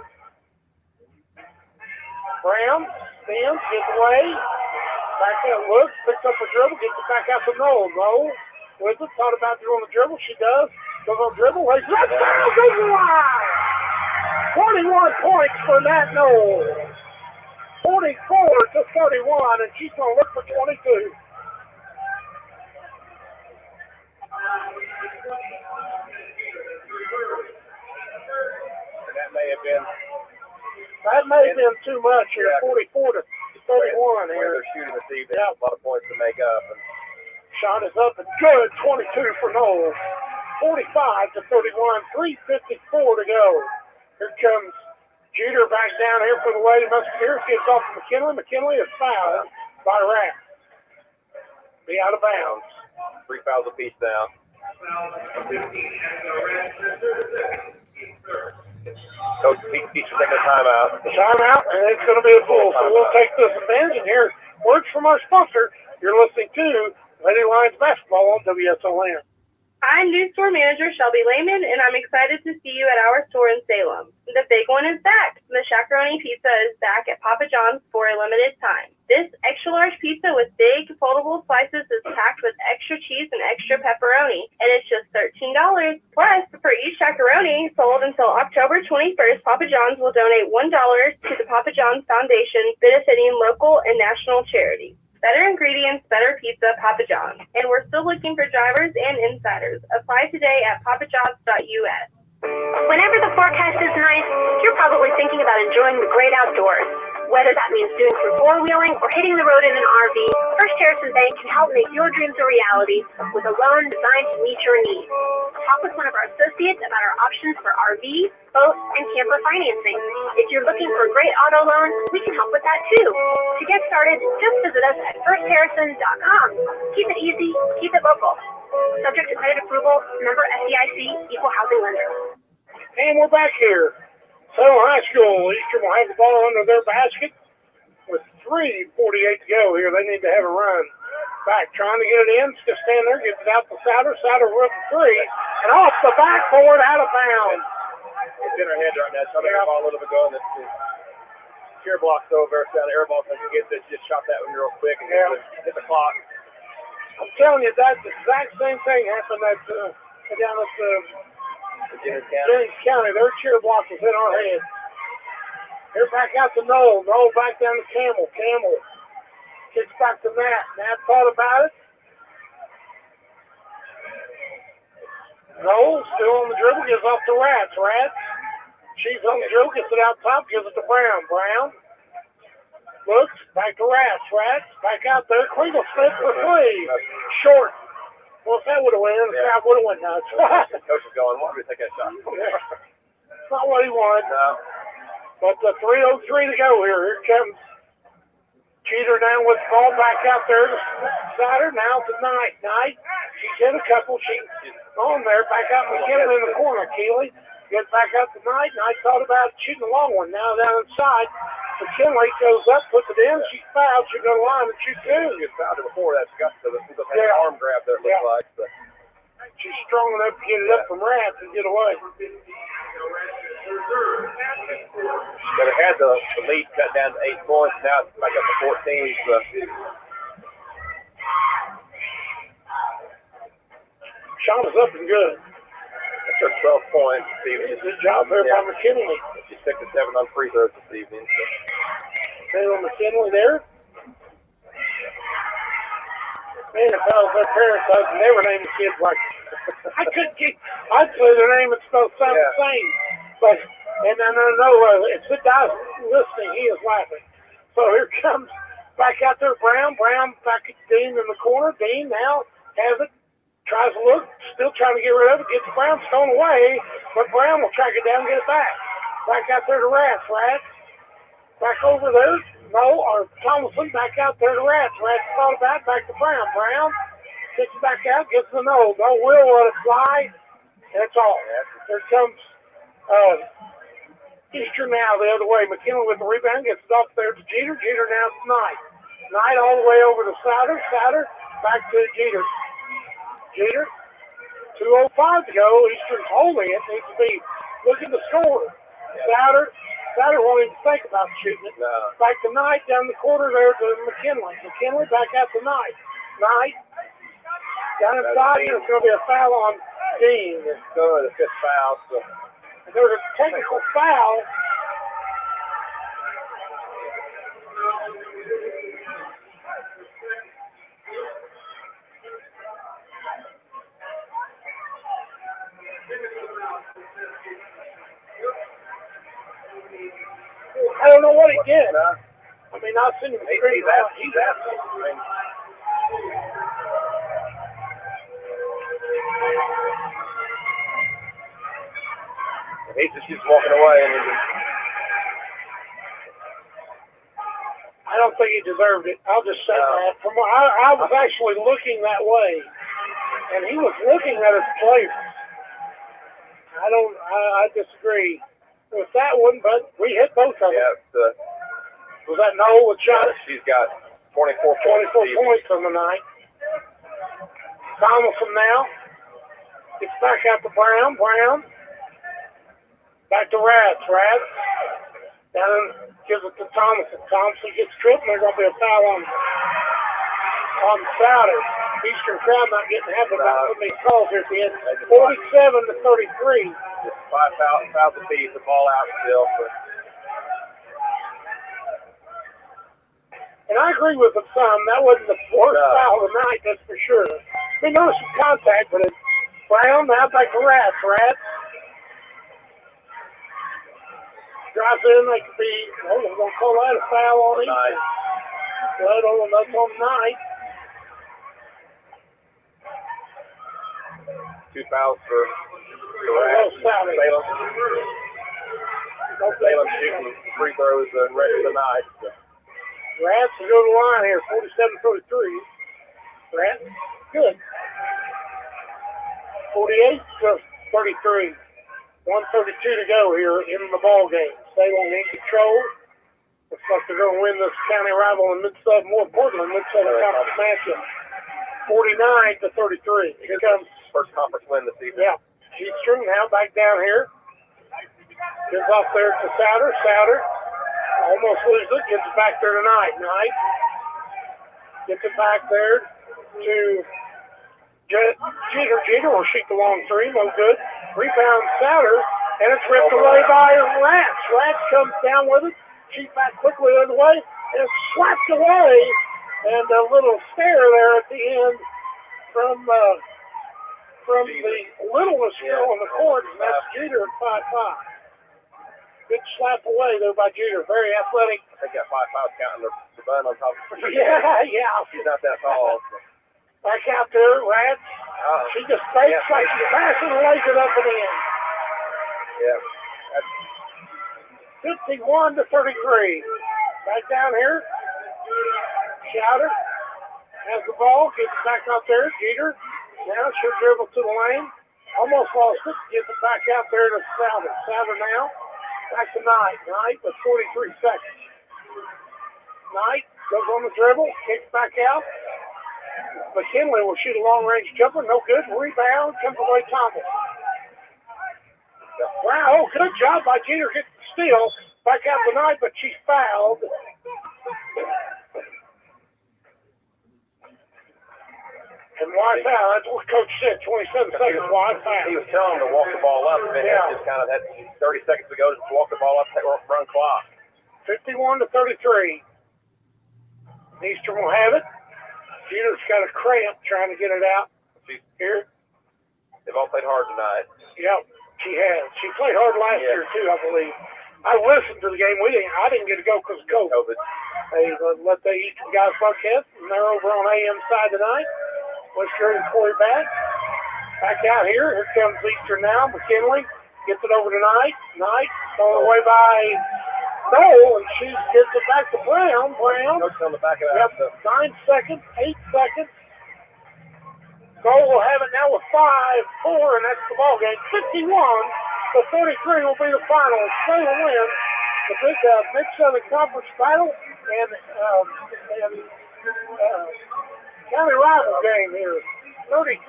Speaker 2: Brown spins, gets away, back out, looks, picks up a dribble, gets it back out to Noel. Noel with it, thought about doing the dribble, she does. Goes on dribble, lays it up, goes the line! 21 points for Nat Noel. 44-31, and she's going to look for 22.
Speaker 3: that may have been
Speaker 2: too much here, 44-31 here.
Speaker 3: They're shooting this evening, a lot of points to make up. And
Speaker 2: shot is up and good, 22 for Noel. 45-31, 3:54 to go. Here comes Jeter back down here for the Lady Musketeers. Gets off to McKinley. McKinley is fouled by Rapp. Be out of bounds.
Speaker 3: 3 fouls apiece now. Coach Pete taking a timeout.
Speaker 2: Timeout, and it's going to be a full. So we'll take this advantage. And here, words from our sponsor. You're listening to Lady Lions Basketball on WSLM.
Speaker 4: I'm new store manager Shelby Lehman, and I'm excited to see you at our store in Salem. The big one is back. The Shakaroni Pizza is back at Papa John's for a limited time. This extra-large pizza with big, foldable slices is packed with extra cheese and extra pepperoni, and it's just $13. Plus, for each Shakaroni sold until October 21st, Papa John's will donate $1 to the Papa John's Foundation, benefiting local and national charities. Better ingredients, better pizza, Papa John's. And we're still looking for drivers and insiders. Apply today at papajohns.us.
Speaker 5: Whenever the forecast is nice, you're probably thinking about enjoying the great outdoors. Whether that means doing some four-wheeling or hitting the road in an RV, First Harrison Bank can help make your dreams a reality with a loan designed to meet your needs. Talk with one of our associates about our options for RV, boat, and camper financing. If you're looking for a great auto loan, we can help with that too. To get started, just visit us at firstharrison.com. Keep it easy, keep it local. Subject to credit approval, member FDIC, equal housing lender.
Speaker 2: And we're back here. Salem High School. Eastern will have the ball under their basket with 3:48 to go here. They need to have a run back, trying to get it in. Just stand there, gets it out to Souter. Souter with the three, and off the backboard, out of bounds.
Speaker 3: It's in her head right now. Something ball a little bit ago, and it's cheer blocks over. So the air ball, since you get this, just shot that one real quick and hit the clock.
Speaker 2: I'm telling you, that the exact same thing happened at down at James County. Their cheer block was in our head. They're back out to Noel. Noel back down to Campbell. Campbell kicks back to Matt. Matt thought about it. Noel still on the dribble, gives off to Rats. Rats, she's on the dribble, gets it out top, gives it to Brown. Brown looks, back to Rats. Rats, back out there. Kringle Smith for three. Short. Well, if that would have went in, the crowd would have went nuts.
Speaker 3: Coach is going, why don't we take that shot?
Speaker 2: It's not what he wanted.
Speaker 3: No.
Speaker 2: But 3:03 to go here. Here comes Jeter now with the ball back out there to Satter. Now to Knight. Knight, she's hit a couple. She's on there. Back out McKinley in the corner. Keeley gets back out to Knight. Knight thought about shooting a long one. Now down inside. McKinley goes up, puts it in. She's fouled. She's going to line and shoot two.
Speaker 3: She gets fouled before that. She got the arm grab there, it looks like. But
Speaker 2: she's strong enough to get it up from Rats and get away.
Speaker 3: But it had the lead cut down to 8 points. Now it's back up to 14. So.
Speaker 2: Shot is up and good.
Speaker 3: That's her 12 points this evening.
Speaker 2: Good job there by McKinley.
Speaker 3: She's 6 of 7 on free throws this evening. So.
Speaker 2: Taylor McKinley there. Man, if I was their parents, I'd never name the kids like I couldn't get. I'd say their name would spell something the same. But, and I know if the guy's listening, he is laughing. So here comes back out there Brown. Brown back at Dean in the corner. Dean now has it. Tries to look. Still trying to get rid of it. Gets Brown thrown away. But Brown will track it down and get it back. Back out there to Rats. Rats. Back over there. No, or Thomason back out there to Rats. Rats thought about it. Back to Brown. Brown kicks it back out. Gets the no. No will let it fly. That's all. There comes Eastern now the other way. McKinley with the rebound. Gets it off there to Jeter. Jeter now to Knight. Knight all the way over to Souter. Souter back to Jeter. Jeter. 2:05 to go. Eastern's holding it. Needs to be looking to score. Souter won't even think about shooting it.
Speaker 3: No.
Speaker 2: Back to Knight down the corner there to McKinley. McKinley back out to Knight. Knight down inside. There's going to be a foul on Dean.
Speaker 3: It's going to the 5th foul. So.
Speaker 2: There's a technical foul. I don't know what he did. I mean, I've seen him scream.
Speaker 3: He's asking. He's just walking away.
Speaker 2: I don't think he deserved it. I'll just say that. I was actually looking that way, and he was looking at his players. I disagree with that one, but we hit both of them.
Speaker 3: Yeah,
Speaker 2: was that Noel with shot?
Speaker 3: She's got 24
Speaker 2: points on the night. Thomason now gets back out to Brown. Brown back to Rats. Rats down gives it to Thomason. Thomason gets tripped, and there's going to be a foul on Souter. Eastern crowd not getting happy about putting these calls here at the end. 47-33.
Speaker 3: Just 5 fouls apiece, the ball out still. But.
Speaker 2: And I agree with the some. That wasn't the worst foul of the night, that's for sure. I mean, there was some contact, but it's Brown now back to Rats. Rats drives in. They could be, we're going to call that a foul on Eastern. That's on the night.
Speaker 3: 2 fouls for Salem. Salem shooting free throws the rest of the night. So.
Speaker 2: Rats will go to the line here, 47-33. Rats, good. 48-33. 1:32 to go here in the ball game. Salem in control. Looks like they're going to win this county rival in Mid-Southern, more importantly, Mid-Southern Conference matchup. 49-33. Here comes
Speaker 3: first conference win this evening.
Speaker 2: Yeah. Eastern now back down here. Gets off there to Souter. Souter almost loses it. Gets it back there tonight. Knight gets it back there to Jeter. Jeter will shoot the long three. No good. Rebound Souter. And it's ripped away by Rats. Rats comes down with it. Shoots back quickly the other way. And it's slapped away. And a little stare there at the end from the littlest girl on the court, and that's Jeter at 5'5". Good slap away there by Jeter. Very athletic.
Speaker 3: I think that 5'5" counting the bun on top of her.
Speaker 2: Yeah.
Speaker 3: She's not that tall. So.
Speaker 2: Back out there, Rats. She just fakes like she's passing and lays it up and in.
Speaker 3: Yeah.
Speaker 2: 51-33. Back down here. Shouter has the ball, gets it back out there. Jeter now should dribble to the lane. Almost lost it, gets it back out there to Souter. Souter now, back to Knight. Knight with 43 seconds. Knight goes on the dribble, kicks back out. McKinley will shoot a long-range jumper, no good. Rebound comes away Thomas. Wow, good job by Jeter getting the steal. Back out to Knight, but she's fouled. And why foul? That's what Coach said, 27 seconds. Why foul?
Speaker 3: He was telling them to walk the ball up, and then just kind of had 30 seconds to go, just walk the ball up, run clock.
Speaker 2: 51 to 33. Eastern will have it. Jeter's got a cramp trying to get it out. Here.
Speaker 3: They've all played hard tonight.
Speaker 2: Yep, she has. She played hard last year, too, I believe. I listened to the game. I didn't get to go because of COVID. They let the Eastern guys broadcast, and they're over on AM side tonight. Western and Corey back. Back out here. Here comes Eastern now. McKinley gets it over to Knight. Knight thrown away by Cole, and she gets it back to Brown. Brown.
Speaker 3: On the back of that.
Speaker 2: Yep, 9 seconds, 8 seconds. Cole will have it now with 5-4, and that's the ball game. 51 to 33 will be the final. Salem wins the big Mid-Southern Conference title and county rival game here. 33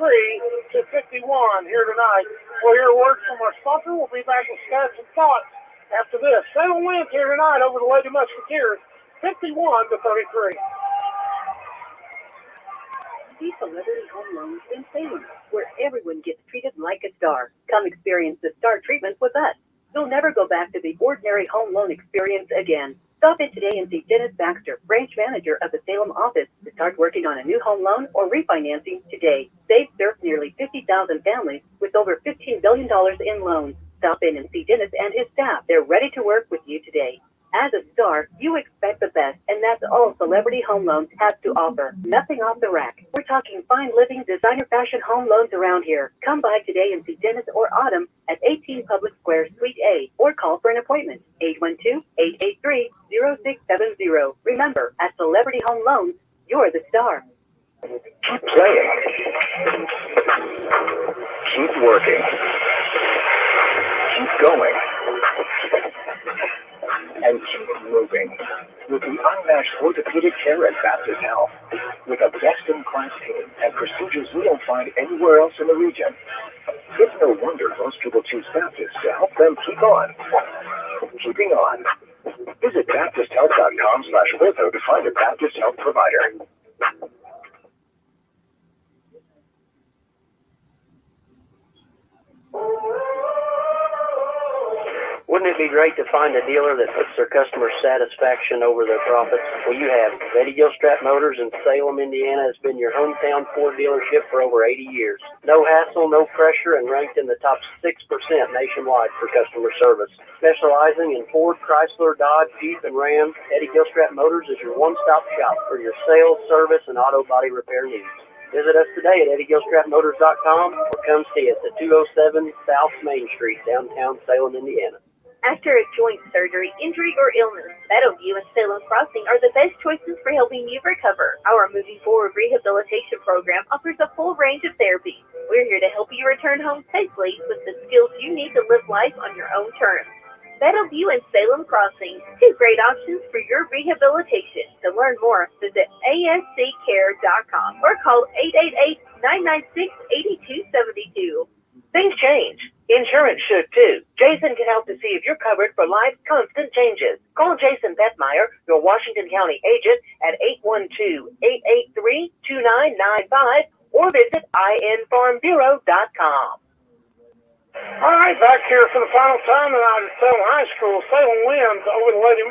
Speaker 2: to 51 here tonight. We'll hear words from our sponsor. We'll be back with stats and thoughts after this. Salem wins here tonight over the Lady Musketeers, 51 to 33.
Speaker 7: See Celebrity Home Loans in Salem, where everyone gets treated like a star. Come experience the star treatment with us. You'll never go back to the ordinary home loan experience again. Stop in today and see Dennis Baxter, branch manager of the Salem office, to start working on a new home loan or refinancing today. They've served nearly 50,000 families with over $15 billion in loans. Stop in and see Dennis and his staff. They're ready to work with you today. As a star, you expect the best, and that's all Celebrity Home Loans has to offer. Nothing off the rack. We're talking fine living, designer fashion home loans around here. Come by today and see Dennis or Autumn at 18 Public Square, Suite A, or call for an appointment. 812-883-0670. Remember, at Celebrity Home Loans, you're the star.
Speaker 6: Keep playing. Keep working. Keep going. And keep moving with the unmatched orthopedic care at Baptist Health. With a best-in-class team and procedures we don't find anywhere else in the region. It's no wonder most people choose Baptist to help them keep on. Keeping on. Visit BaptistHealth.com/ortho to find a Baptist Health provider.
Speaker 8: Wouldn't it be great to find a dealer that puts their customer satisfaction over their profits? Well, you have. Betty Gilstrap Motors in Salem, Indiana has been your hometown Ford dealership for over 80 years. No hassle, no pressure, and ranked in the top 6% nationwide for customer service. Specializing in Ford, Chrysler, Dodge, Jeep, and Ram, Eddie Gilstrap Motors is your one-stop shop for your sales, service, and auto body repair needs. Visit us today at EddieGilstrapMotors.com or come see us at 207 South Main Street, downtown Salem, Indiana.
Speaker 12: After a joint surgery, injury, or illness, Meadowview and Salem Crossing are the best choices for helping you recover. Our Moving Forward rehabilitation program offers a full range of therapies. We're here to help you return home safely with the skills you need to live life on your own terms. Meadowview and Salem Crossing, two great options for your rehabilitation. To learn more, visit asccare.com or call 888-996-8272.
Speaker 13: Things change. Insurance should too. Jason can help to see if you're covered for life's constant changes. Call Jason Bettmeyer, your Washington County agent, at 812-883-2995 or visit infarmbureau.com.
Speaker 2: All right, back here for the final time tonight at Salem High School. Salem wins over the Lady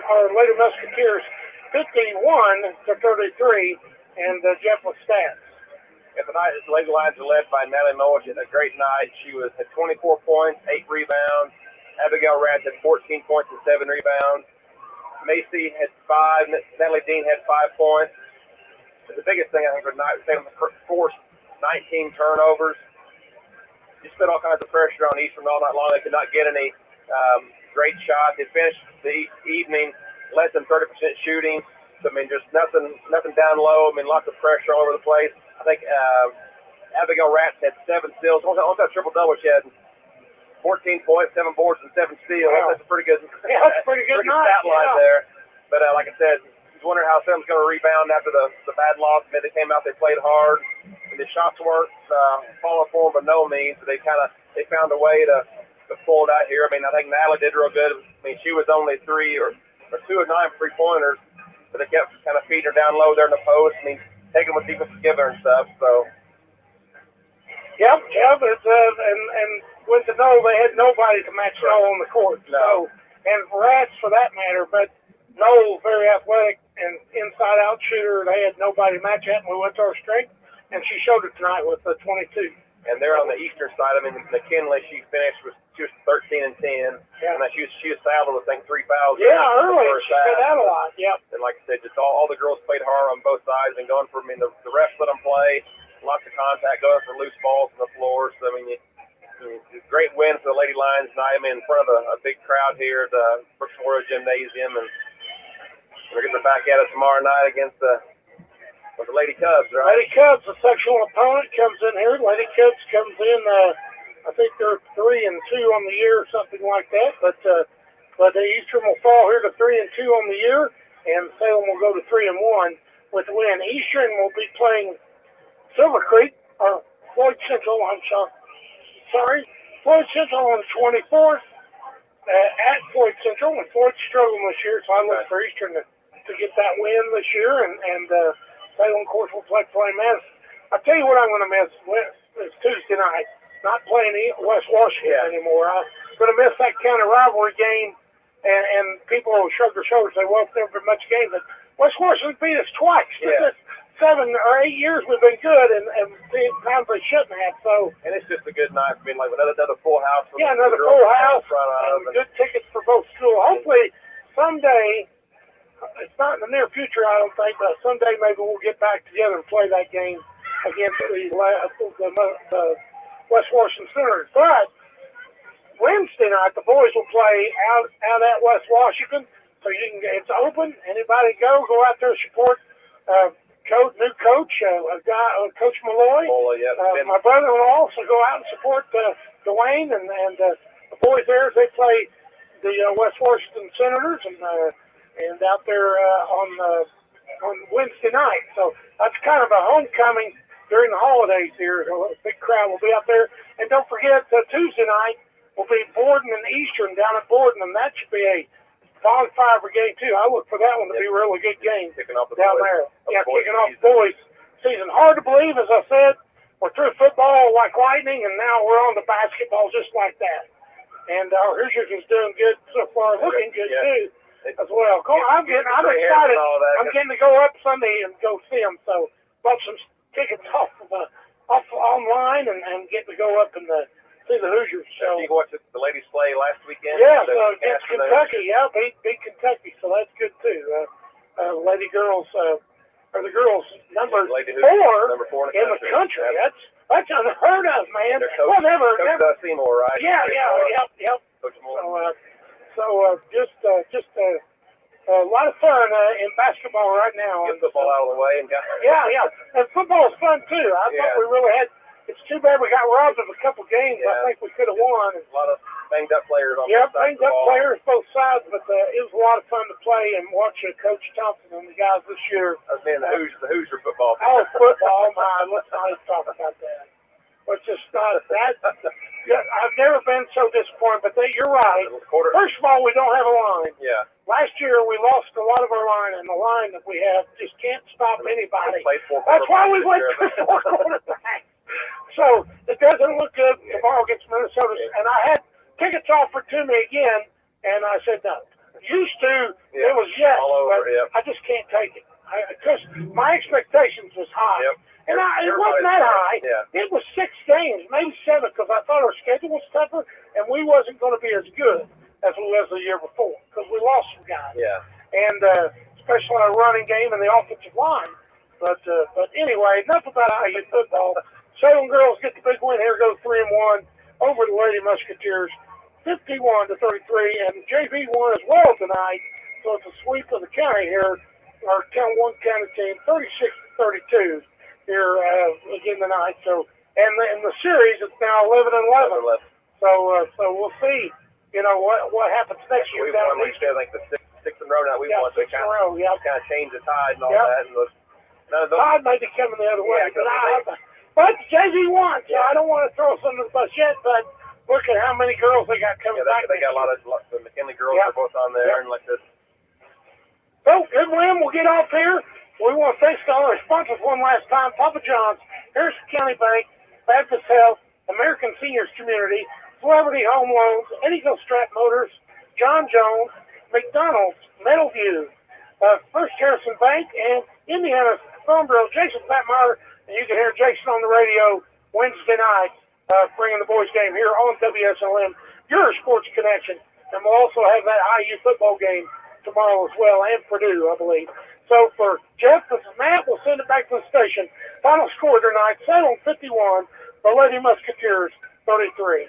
Speaker 2: Musketeers 51 to 33, and Jeff with stats.
Speaker 3: At the night, the Lady Lions are led by Natalie Noah. She had a great night. She had 24 points, 8 rebounds. Abigail Rance had 14 points and 7 rebounds. Macy had 5. Natalie Dean had 5 points. But the biggest thing I think for tonight was Salem forced 19 turnovers. Just put all kinds of pressure on Eastern all night long. They could not get any great shots. They finished the evening less than 30% shooting. I mean, just nothing down low. I mean, lots of pressure all over the place. I think Abigail Ratz had 7 steals. On that triple-double, she had 14 points, 7 boards, and 7 steals.
Speaker 2: Wow.
Speaker 3: That's a pretty good,
Speaker 2: that's pretty good
Speaker 3: stat line there. But like I said, I was wondering how Salem's going to rebound after the bad loss. I mean, they came out, they played hard, and the shots weren't falling for them by no means. So they found a way to pull it out here. I mean, I think Natalie did real good. I mean, she was only 3 or 2 of 9 3-pointers, but they kept kind of feeding her down low there in the post. I mean, taking what defense was giving her and stuff. So.
Speaker 2: Yep. It's, and with the Noel, they had nobody to match Noel on the court.
Speaker 3: No.
Speaker 2: So, and Rats for that matter, but Noel very athletic and inside-out shooter. They had nobody to match that, and we went to our strength, and she showed it tonight with 22.
Speaker 3: And they're on the eastern side. I mean, McKinley, she was 13 and 10.
Speaker 2: Yeah.
Speaker 3: And she was saddled with, I think, 3 fouls.
Speaker 2: Yeah, early. She did that a lot. Yep.
Speaker 3: And like I said, just all the girls played hard on both sides and going for. I mean, the refs let them play. Lots of contact, going for loose balls on the floor. So I mean, great win for the Lady Lions tonight. I mean, in front of a big crowd here at the Brooks Memorial Gymnasium, and we're getting back at it tomorrow night against the Lady Cubs, right?
Speaker 2: Lady Cubs, a sectional opponent, comes in here. Lady Cubs comes in. I think they're 3-2 on the year or something like that. But the Eastern will fall here to 3-2 on the year, and Salem will go to 3-1 with the win. Eastern will be playing Silver Creek or Floyd Central. Floyd Central on the 24th at Floyd Central, and Floyd's struggling this year, so I look for Eastern to get that win this year, and Salem, of course, will play Madison. I'll tell you what I'm going to miss is Tuesday night, not playing West Washington anymore. I'm going to miss that county rivalry game, and people will shrug their shoulders and say, well, it's never been much game, but West Washington beat us twice.
Speaker 3: Yeah.
Speaker 2: 7 or 8 years we've been good, and times they shouldn't have. So,
Speaker 3: and it's just a good night. I mean, like another full house.
Speaker 2: Another full house, and good tickets for both schools. Hopefully, someday, it's not in the near future, I don't think, but someday maybe we'll get back together and play that game against the West Washington Senators. But Wednesday night, the boys will play out at West Washington, so it's open. Anybody go out there and support. New coach, Coach Malloy. My brother-in-law, so go out and support Dwayne and the boys there as they play the West Washington Senators and out there on Wednesday night. So that's kind of a homecoming during the holidays here. A big crowd will be out there. And don't forget, Tuesday night will be Borden and Eastern down at Borden, and that should be a bonfire game too. I look for that one to be a really good game down there. Kicking off boys season. Hard to believe, as I said, we're through football like lightning, and now we're on to basketball just like that. And our Hoosiers is doing good so far, looking good too, as well. I'm excited. I'm getting to go up Sunday and go see them. So bought some tickets off online and get to go up and see the Hoosiers. So
Speaker 3: you watched the ladies play last weekend?
Speaker 2: Yeah, against Kentucky. Yeah, beat Kentucky, so that's good too. Lady girls, or the girls number 4 in the country. That's unheard of, man.
Speaker 3: Coach,
Speaker 2: never.
Speaker 3: Seymour, right?
Speaker 2: Yeah, yep.
Speaker 3: Coach Moore.
Speaker 2: So just a lot of fun in basketball right now.
Speaker 3: Get football out of the way and
Speaker 2: and football is fun too. I thought we really had. It's too bad we got robbed of a couple games. I think we could have won.
Speaker 3: A lot of banged up players on both sides.
Speaker 2: Banged up players both sides, but it was a lot of fun to play and watch Coach Thompson and the guys this year.
Speaker 3: I was being the Hoosier football.
Speaker 2: Oh, football, man. Let's not talk about that. Let's just not that. I've never been so disappointed, but you're right. First of all, we don't have a line.
Speaker 3: Yeah.
Speaker 2: Last year, we lost a lot of our line, and the line that we have just can't stop anybody. That's why we went to 4 quarterbacks. So it doesn't look good tomorrow against Minnesota. And I had tickets offered to me again, and I said no. Used to, it was yes, but I just can't take it. Because my expectations was high. And it wasn't that high. It was 6 games, maybe 7, because I thought our schedule was tougher, and we wasn't going to be as good as we was the year before, because we lost some guys. And especially our running game and the offensive line. But anyway, enough about IU football. Salem girls get the big win here, go 3-1 over the Lady Musketeers, 51-33, and JV won as well tonight. So it's a sweep of the county here our one county team 36-32 here again tonight. So, and the series is now 11-11. So we'll see. You know what happens next year.
Speaker 3: We've won, like I think the sixth in a row now. We've won.
Speaker 2: Six in a row. Yeah.
Speaker 3: Kind of changed the tide and all that. And
Speaker 2: tide may be coming the other way, but Jay-Z won. So I don't want to throw some of the bus yet, but look at how many girls they got coming back.
Speaker 3: They got a lot of the McKinley girls are both on there and like this.
Speaker 2: So good win. We'll get off here. We want to thank all our sponsors one last time: Papa John's, Harrison County Bank, Baptist Health, American Seniors Community, Celebrity Home Loans, Eagle Strap Motors, John Jones, McDonald's, Meadowview, First Harrison Bank, and Indiana's Farm Bureau. Jason Patmeyer, and you can hear Jason on the radio Wednesday night, bringing the boys game here on WSLM, your sports connection. And we'll also have that IU football game tomorrow as well, and Purdue, I believe. So for Jeff, this is Matt. We'll send it back to the station. Final score tonight, Salem 51, the Lady Musketeers 33.